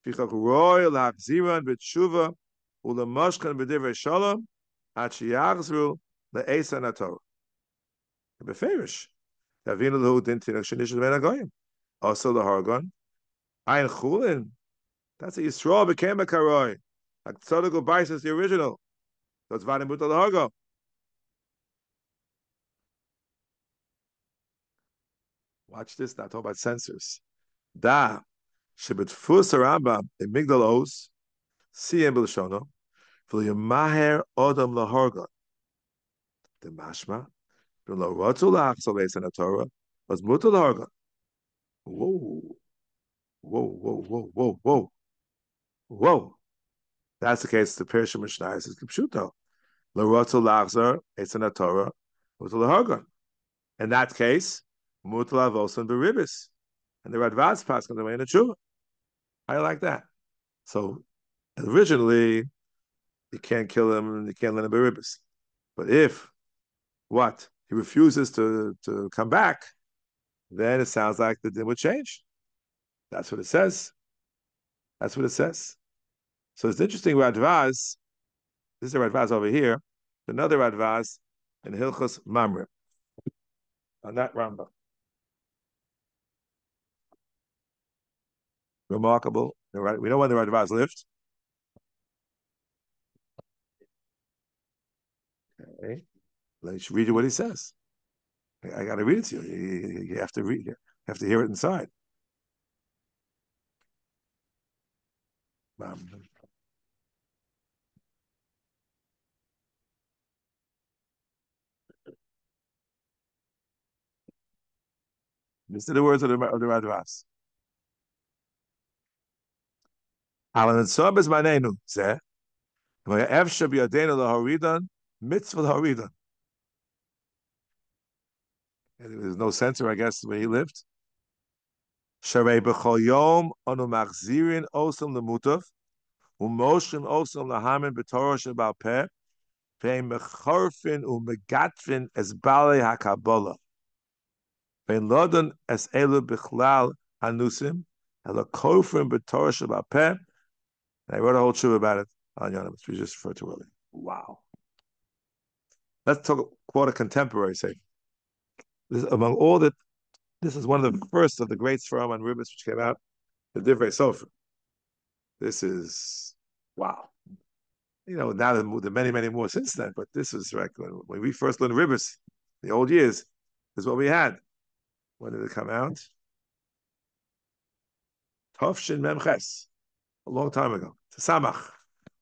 V'chak roy l'achziran b'tshuva u'lemoshkan b'divrei shalom ad sheyachzru le'esan haTorah. Beferish. Davinu lehu din Tinok Shenishba ben hagoyim. Also the Hargon. Ein chulin. That's a Yisrael became a karoi. Like Tzadok Ubayis is the original. So it's Vadim Buta L'Hargo. Watch this now. Talk about censors. Da shebetfus Rambam in Migdal Oz siyem b'lshono v'limaher odam lahargon. The mashma v'lo rotzu la'achzol beis Torah was mutar lahargon. Whoa, whoa, whoa, whoa, whoa, whoa, whoa. That's the case. The Perishim Mishnah is Kipshuto. Lo rotzu la'achzor beis Torah mutar lahargon. In that case, mutar avosan beribis. And the Radvaz pass on the way in the tshuva. I like that. So originally, you can't kill him, you can't let him be ribbis. But if what he refuses to come back, then it sounds like the din would change. That's what it says. That's what it says. So it's interesting. Radvaz. This is a Radvaz over here. Another Radvaz in Hilchos Mamre on that Rambam. Remarkable. We know when the Radvaz lived. Okay. Let's read you what he says. I got to read it to you. You have to read it. You have to hear it inside. These are the words of the Radvaz. Alan Sob is my name. Zeh. Efsha b'yadeinu LHoraah mitzvah LHoraah. And there's no censor, I guess, where he lived. Sharei b'chol yom anu machzirin osam lemutav u'moshim osam lahamin b'torah shebal peh ve'im mecharfin u'megatfin es balei hakabola ve'im lodon es elu b'chlal hanusim ela kofrim b'torah shebal peh. And I wrote a whole tshuva about it on Yonah, which we just referred to earlier. Wow. Let's quote a contemporary say. This, among all that, this is one of the first of the great Sfarim on Ribbis which came out, the Divrei Sofer. This is wow. You know, now there are many, many more since then, but this was like when we first learned Ribbis, the old years, this is what we had. When did it come out? Tovshin Memches, a long time ago. Samach.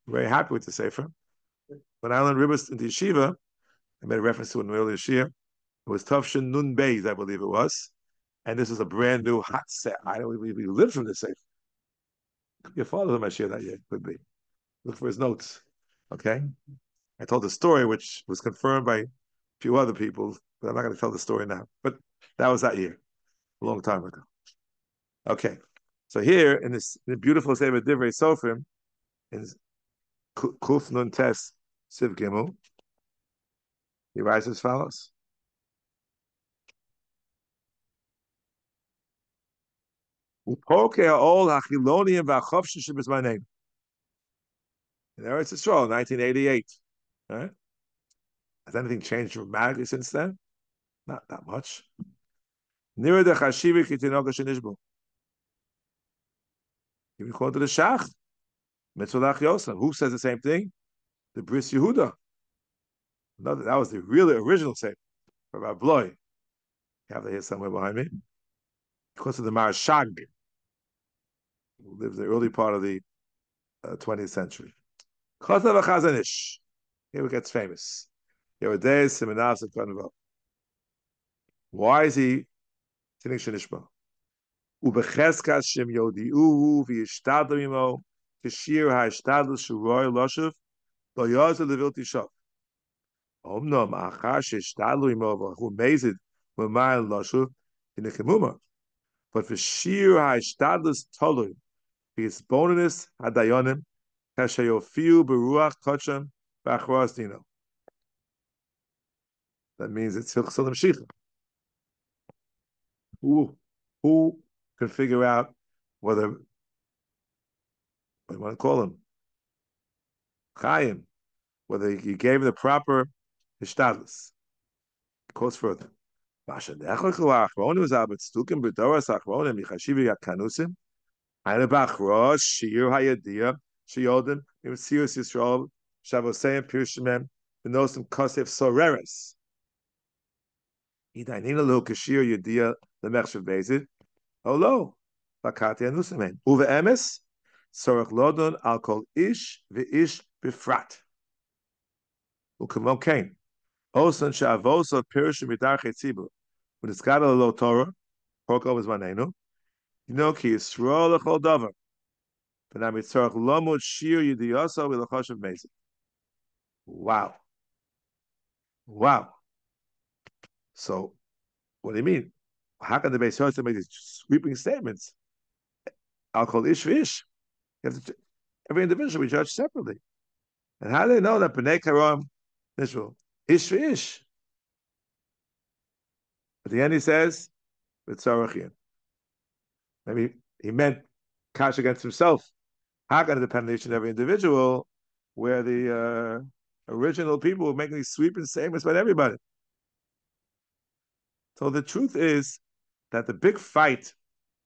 I'm very happy with the Sefer. When I learned Ribbis in the Yeshiva, I made a reference to it in earlier year. It was Tovshin Nun Beis, I believe it was. And this was a brand new hot set. I don't believe we lived from the Sefer. Your father might share that yet, could be. Look for his notes. Okay? I told the story, which was confirmed by a few other people, but I'm not going to tell the story now. But that was that year, a long time ago. Okay. So here, in this beautiful Sefer Divrei Sofrim, in Kuf Nun Tes Siv Gimel, he writes as follows. Upoke all hachilonium v'achofshin shebis my name. In Eretz Yisrael, 1988. Right? Has anything changed dramatically since then? Not that much. Nira de chashivi ki Tinok Shenishba. You record to the Shach. Mitzvah Yosef. Who says the same thing? The Bris Yehuda. Another, that was the really original tape for Rav Bloy. You have it here somewhere behind me. Because of the Marashag, who lived in the early part of the 20th century. Chotav Chazanish. Here it gets famous. Yoreh Seminav Sekonvo. Why is he Tinok Shenishba? Ubecheskas Shem Yodiuhu v'yishtadlu imo k'shir ha'ishtadlu shuroy loshuv lo yozel levil tishav. Omnom achar sheishtadlu imo v'hu mezid v'mayel loshuv Tinok Mumar. But for shir ha'ishtadlus tolui v'yisboninus hadayonim kashayofiu beruach kocham v'achras dino. That means it's Hilchos L'Mshicha. Who can figure out whether, what do you want to call him? Chaim, whether you gave the proper hishtadlus. Quotes further. Masha dechol achronim was abet stukim b'doras achronim michashivi yakanusim. Eine bachrosh shir hayadiyah shiyodim imsius Yisrael shavosayim pirshimem v'nosim kosef soreres. Idainina lo kashir yadiyah lemechshav bezit. Oh lo, bakati anusimen. Uve emes sorach lodon al kol ish v'ish bifrat. Ukamon kain. Osan shavoso pirshim midarche tzibur. When it's got a low Torah, Porko is manenu. Tinok ki Yisrael lechol davar. V'nam yitzarach lomud shir yidiyasa v'lachoshav mezid. Wow. Wow. So, what do you mean? How can the Beis Yosef make these sweeping statements? I'll call ish v'ish. Every individual we judge separately. And how do they know that B'nai Karam Israel ish v'ish? At the end he says, v'tzarachin. Maybe he meant cash against himself. How can it depend on each and every individual, where the original people were making these sweeping statements about everybody? So the truth is that the big fight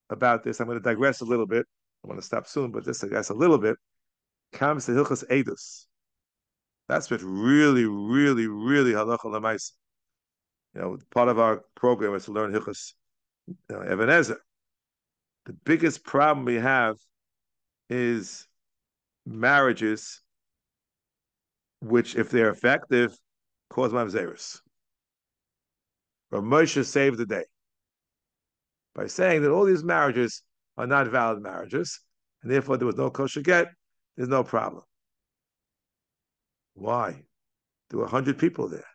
about this, I'm going to digress a little bit. I'm going to stop soon, but just digress a little bit, comes to Hilchos Eidus. That's what really halacha l'maisa. Part of our program is to learn Hilchos Even Ezer. The biggest problem we have is marriages, which, if they're effective, cause mamzerus. Rav Moshe saved the day by saying that all these marriages are not valid marriages, and therefore there was no kosher get. There's no problem. Why? There were 100 people there.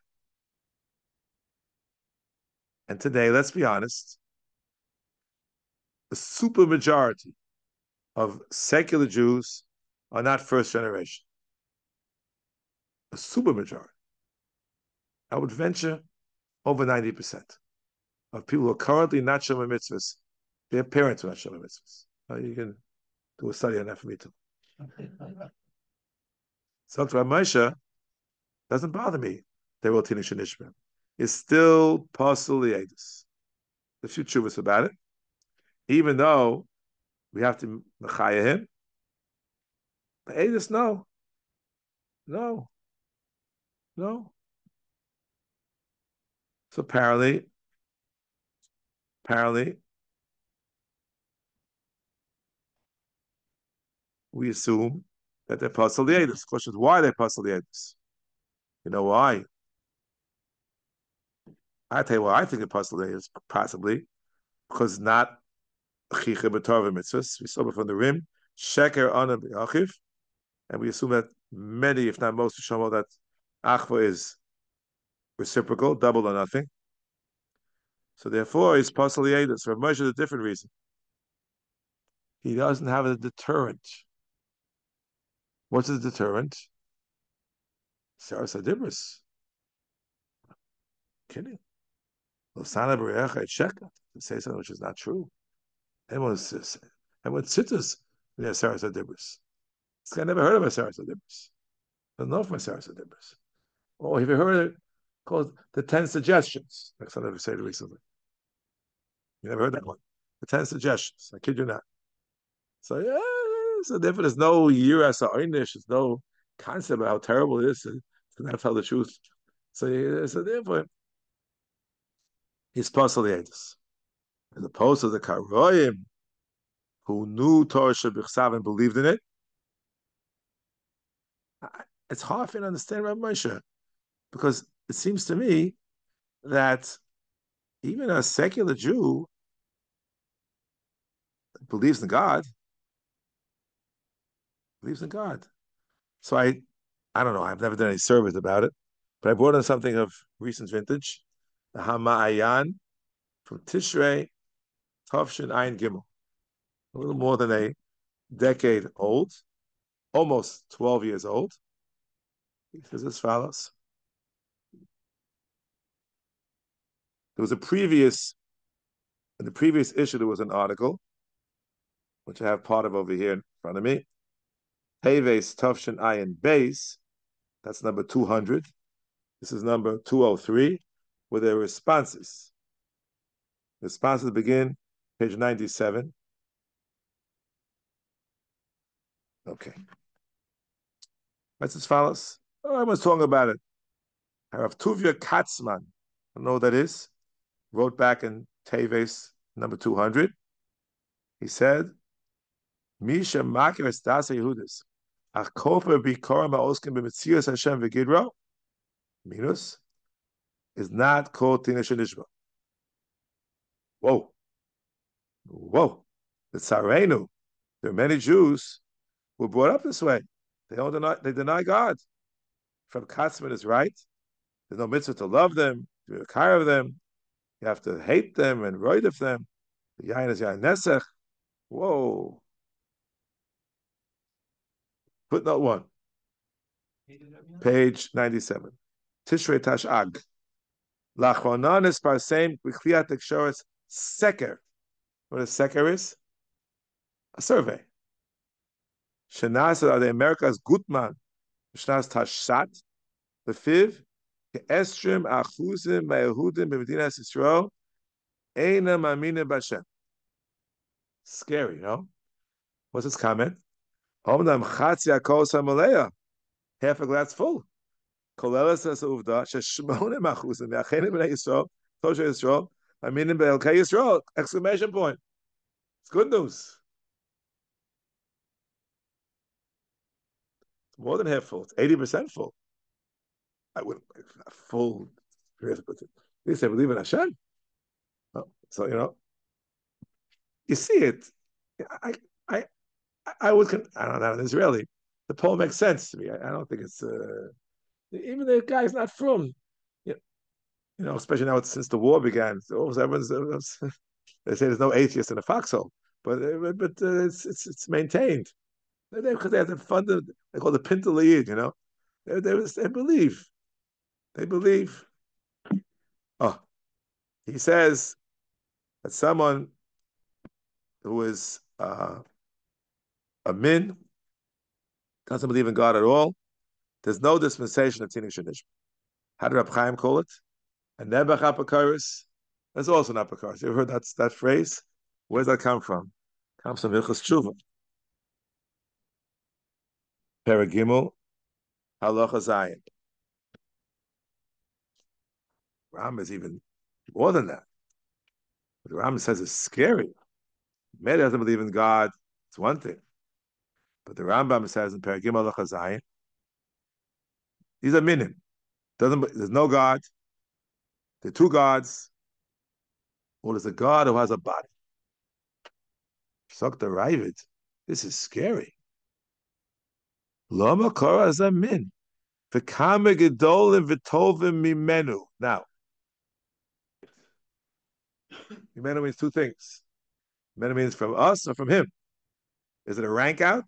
And today, let's be honest, the super majority of secular Jews are not first generation. A super majority. I would venture over 90% of people who are currently not Shomer Mitzvahs, their parents were not Shomer Mitzvahs. You can do a study on that for me too. So Rav Moshe doesn't bother me. They wrote Tinok Shenishba. It's still Pasul Liedus. The few chuvas about it. Even though we have to mechaya him. But Edus, no. So apparently, we assume that they're Pasul Liedus. The question is, why they're Pasul Liedus? You know why? I tell you why I think they're Pasul Liedus, possibly because not Chicha B'Torah Mitzvahs. We saw it from the Rim, Sheker Ana B'Achiv, and we assume that many, if not most, show that Achva is reciprocal, double or nothing. So therefore, he's Pasul Liedus. For Moshe, a different reason. He doesn't have a deterrent. What's the deterrent? Sarah Sadibris. Kidding. Losana B'Recha Sheka to say something which is not true. Everyone sitters near Sarah Sadibris. This guy never heard of a Sarah Sadibris. Doesn't know from a Sarah Sadibris. Oh, have you heard it called the 10 suggestions? Like somebody said recently. You never heard that one? The 10 suggestions. I kid you not. So yeah, so therefore there's no yiras or einish, there's no concept of how terrible it is to not tell the truth. So therefore he's Pasul Liedus. As opposed to the Karoim who knew Torah Shebichsav and believed in it. It's hard for you to understand Rav Moshe, because it seems to me that even a secular Jew believes in God. So I don't know. I've never done any surveys about it, but I brought in something of recent vintage, the Hama'ayan from Tishrei Tavshin Ayin Gimel, a little more than a decade old, almost 12 years old. He says as follows. There was a previous, in the previous issue, there was an article, which I have part of over here in front of me. Teves Tufshin Ayin Base, that's number 200. This is number 203, with their responses. The responses begin page 97. Okay. That's as follows. Oh, everyone's talking about it. Rav Tuvia Katzman, I don't know what that is, wrote back in Teves number 200. He said, Misha Makir Estasa Yehudis, Achofer Bikorim Oskim B'Metzias Hashem V'Gidro, minus, is not called Shenishba. Whoa. The Tsarenu, there are many Jews who were brought up this way. They deny God. From Katzman is right. There's no mitzvah to love them, to be a care of them. You have to hate them and write of them. The yain is yain nesech. Whoa. Footnote 1. Page 97. Tishrei Tash'ag. Lachronan is parsem b'kliyat tekshoretz seker. What a seker is? A survey. Shenas are the America's Gutman. Shenas Tashat. The fifth. Ke'estrim achuzim ma'ehudim b'medinas Yisrael. Eina ma'amina b'Hashem. Scary, you know? What's his comment? Omnam chatzi hakol samaleya. Half a glass full. Kollel says uvda sheshmonim achuzim me'achenim b'nei Yisrael. Tosha Yisrael. Aminim be'elkei Yisrael. Exclamation point. It's good news. It's more than half full. It's 80% full. I wouldn't full. At least I believe in Hashem. Oh, so you know, you see it. I would. I don't know. An Israeli, the poem makes sense to me. I don't think it's even the guy's not from. You know, especially now since the war began. So everyone's. They say there's no atheist in a foxhole, but it's maintained. Because they have the fun. They call it Pintaliyid. You know, they believe. They believe. Oh, he says that someone who is a min doesn't believe in God at all. There's no dispensation of Tinok Shenishba. How did Reb Chaim call it? A nebach apakaris. That's also an apakaris. You ever heard that phrase? Where does that come from? It comes from Hilchos Tshuva. Paragimel, Halacha Zayin. Ram is even more than that. What the Ram says is scary. Mary doesn't believe in God. It's one thing. But the Rambam says in Paragimel Halacha Zayin, these are minim. There's no God. There are two gods. Well, there's a God who has a body. Sakta Ravid. This is scary. Lama Kara is a min. V'kame gedolim v'tovim mimenu. Now, mimenu means two things. Mimenu means from us or from him. Is it a rank out?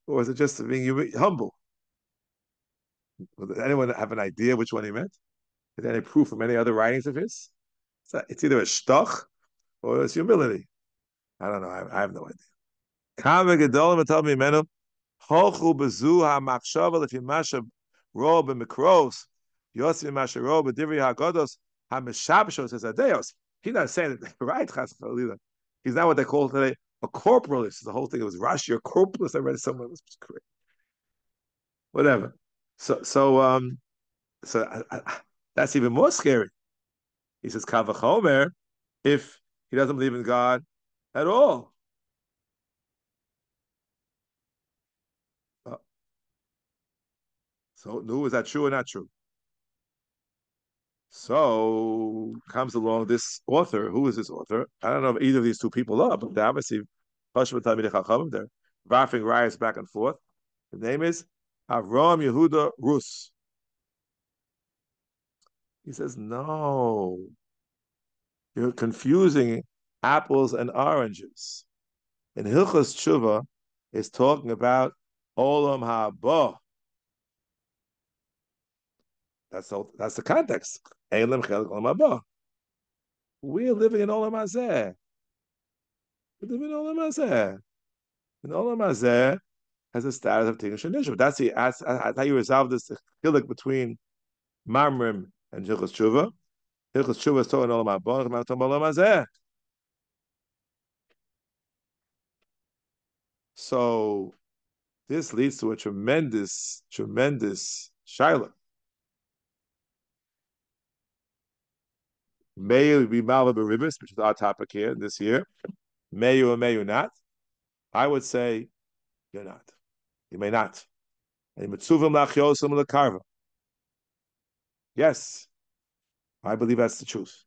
Or is it just being humble? Does anyone have an idea which one he meant? Is there any proof from any other writings of his? It's either a shtoch or it's humility. I don't know. I have no idea. Kame gedolim v'tovim mimenu. Hochu bezu ha-machshava lefi masha ro b'mikros yosi masha ro b'divri ha-godos ha-mishabshos as adeos. He's not saying that right, chas v'chalila. He's not what they call today a corporalist. The whole thing was Rashi, a corporalist. I read it somewhere. It was great. Whatever. So that's even more scary. He says kavachomer if he doesn't believe in God at all. So, no, is that true or not true? So comes along this author. Who is this author? I don't know if either of these two people are, but they're obviously they're wrapping riots back and forth. The name is Avram Yehuda Rus. He says, no, you're confusing apples and oranges. In Hilchos Tshuva, it's talking about Olam Haba. That's the context. We're living in Olam Hazeh. We're living in Olam Hazeh. And Olam Hazeh has a status of Tinok Shenishba. That's how you resolve this chiluk between Mamrim and Hilchos Tshuva. Hilchos Tshuva is talking Olam Haba, and talking Olam Hazeh. So this leads to a tremendous shiloh. May you be Malva Beribis, which is our topic here this year. May you or may you not. I would say you're not. You may not. Yes, I believe that's the truth.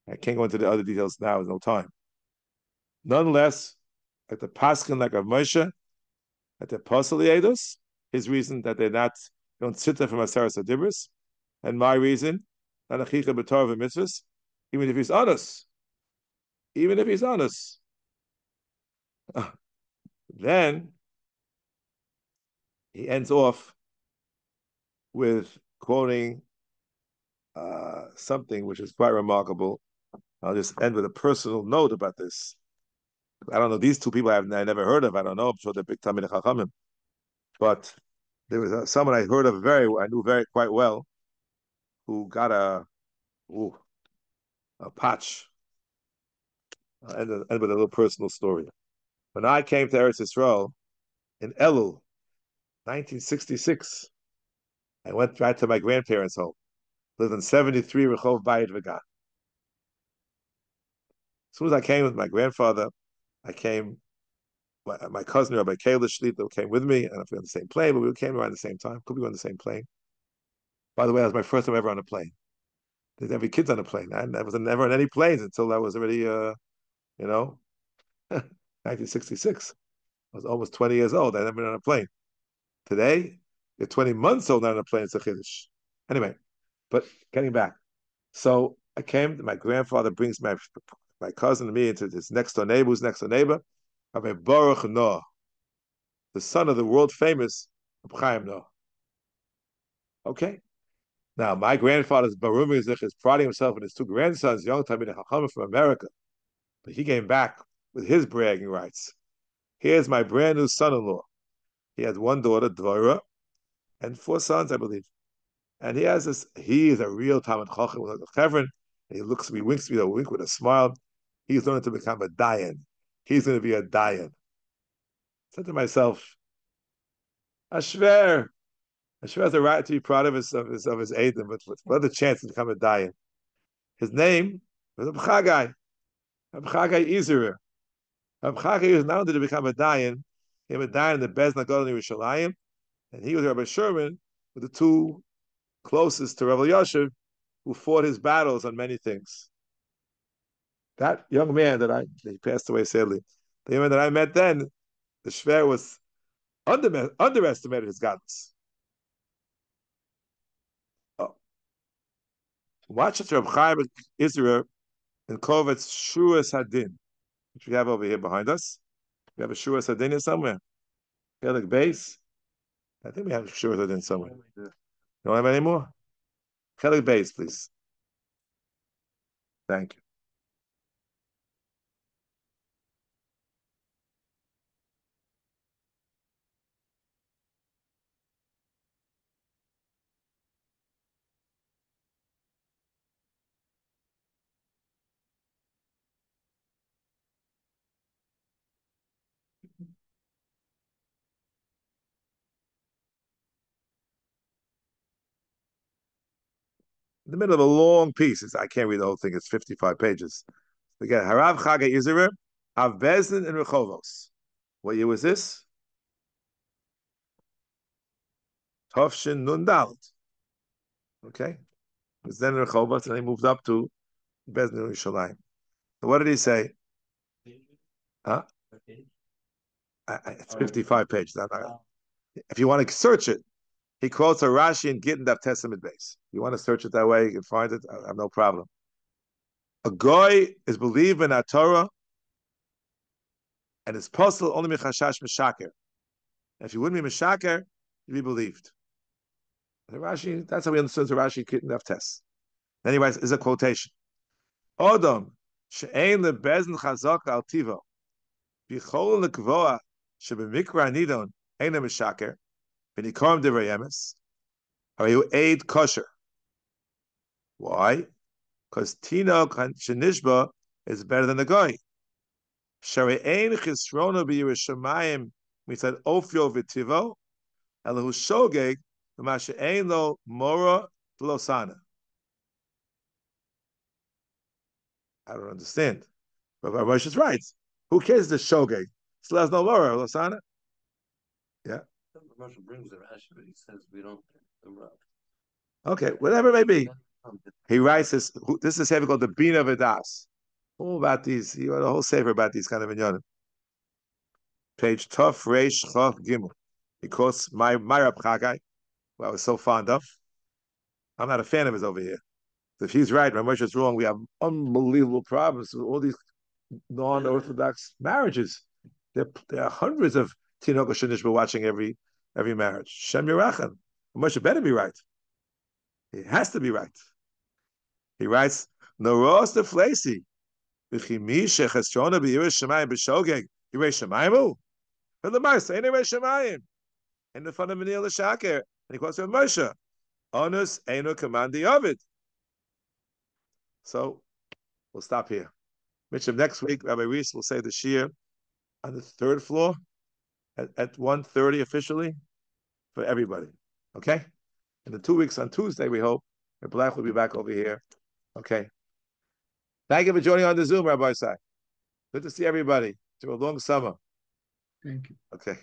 I can't go into the other details now, there's no time. Nonetheless, at the Paskin, like Rav Moshe, at the Apostle Eidos, his reason that they don't sit there from Aseres Adibris, and my reason, that Achicha B'Torah Mitzvahs, even if he's honest, then he ends off with quoting something which is quite remarkable. I'll just end with a personal note about this. I don't know, these two people I never heard of. I don't know, I'm sure they're big Talmidei Chachamim. But there was someone I heard of I knew quite well, who got a patch. End with a little personal story. When I came to Eretz Yisrael in Elul, 1966, I went right to my grandparents' home. Lived in 73 Rehov Bayit V'Gan. As soon as I came with my grandfather, my cousin Rabbi Kollel Shlita came with me, and we were on the same plane, but we came around the same time. Could be on the same plane. By the way, that was my first time ever on a plane. There's every kid's on a plane. I was never on any planes until I was already, 1966. I was almost 20 years old. I'd never been on a plane. Today, you're 20 months old not on a plane. It's a chiddush. Anyway, but getting back. So I came, my grandfather brings my cousin and me into his next door neighbor, Rabbi Baruch Noah, the son of the world famous Chaim Noah. Okay. Now, my grandfather's Baruch Mizich is priding himself in his two grandsons, young Talmidei Chachamim from America. But he came back with his bragging rights. Here's my brand new son-in-law. He has one daughter, Dvorah, and 4 sons, I believe. And he is a real Talmid Chacham with a Chevron, and he looks at me, winks me a wink with a smile. He's going to become a Dayan. He's going to be a Dayan. I said to myself, Ashver has a right to be proud of his Eidim, but what other chance to become a Dayan? His name was Abchagai Izerer. Abchagai is not only to become a Dayan, he became a Dayan in the Bez Nagadol in Yerushalayim, and he was Rabbi Sherman with the two closest to Rav Yashiv, who fought his battles on many things. That young man he passed away sadly, the young man that I met then, the Shver was underestimated his godless. Oh. Watch it, Reb Chaim Israel in Kovetz Shuas Hadin, which we have over here behind us. We have a Shuas Hadin here somewhere. Chelik base. I think we have a Shuas Hadin somewhere. You don't have any more? Chelik base, please. Thank you. In the middle of a long piece. I can't read the whole thing. It's 55 pages. Again, Harav Chaga Izerer, Av Bezdin and Rechovos. What year was this? Tovshin Nun Dalet. Okay? It was then in Rechovos, and he moved up to Bezdin and Yerushalayim. So what did he say? Huh? It's 55 pages. If you want to search it, he quotes a Rashi in Gittin Daf Testament base. You want to search it that way, you can find it. I have no problem. A goy is believed in a Torah, and it's possible only mechashash mishaker. If you wouldn't be mishaker, you'd be believed. The Rashi, that's how we understood the Rashi Gittin Daf Test. Then he writes, is a quotation. Odom, she'ein lebezin chazak al tivo, bichol lekvoa, shebemikra nidon, ein mishaker, v'nikorim divrei emes, you aid kosher. Why? Because Tinok Shenishba is better than the guy. Shari ein chisrona b'Yerushalayim mitzad ofyo v'tivo, elu shogeg v'mashe ein lo mora l'osana. I don't understand. But Rosh is right. Who cares the shogeg? Still has no mora l'osana. Yeah. Rosh brings the Rashi, but he says we don't. Okay, whatever it may be. He writes this. This is heavy called the Bina V'das. All about these. He wrote a whole sefer about these kind of inyanim. Page Tov Reish Chav Gimel. Because my Rab Chagai, who I was so fond of, I'm not a fan of his over here. So if he's right, Rav Moshe is wrong. We have unbelievable problems with all these non-Orthodox marriages. There are hundreds of Tinok or Shenishba watching every marriage. Shem Yerachem. Rav Moshe better be right. He has to be right. He writes, Noros the Flasi. V'chimi shechestrona b'yiras shemayim b'shogeg yiras shemayimu. And the Mars ain't yiras shemayim. In the fun of Menil Shaker, and he quotes from Moshe, Onus einu commandi Ovid. So we'll stop here. Mitchum, next week, Rabbi Reese will say the Shir on the third floor at 1:30 officially for everybody. Okay? In the 2 weeks on Tuesday, we hope, Rabbi Black will be back over here. Okay. Thank you for joining on the Zoom, Rabbi Sai. Good to see everybody. Through a long summer. Thank you. Okay.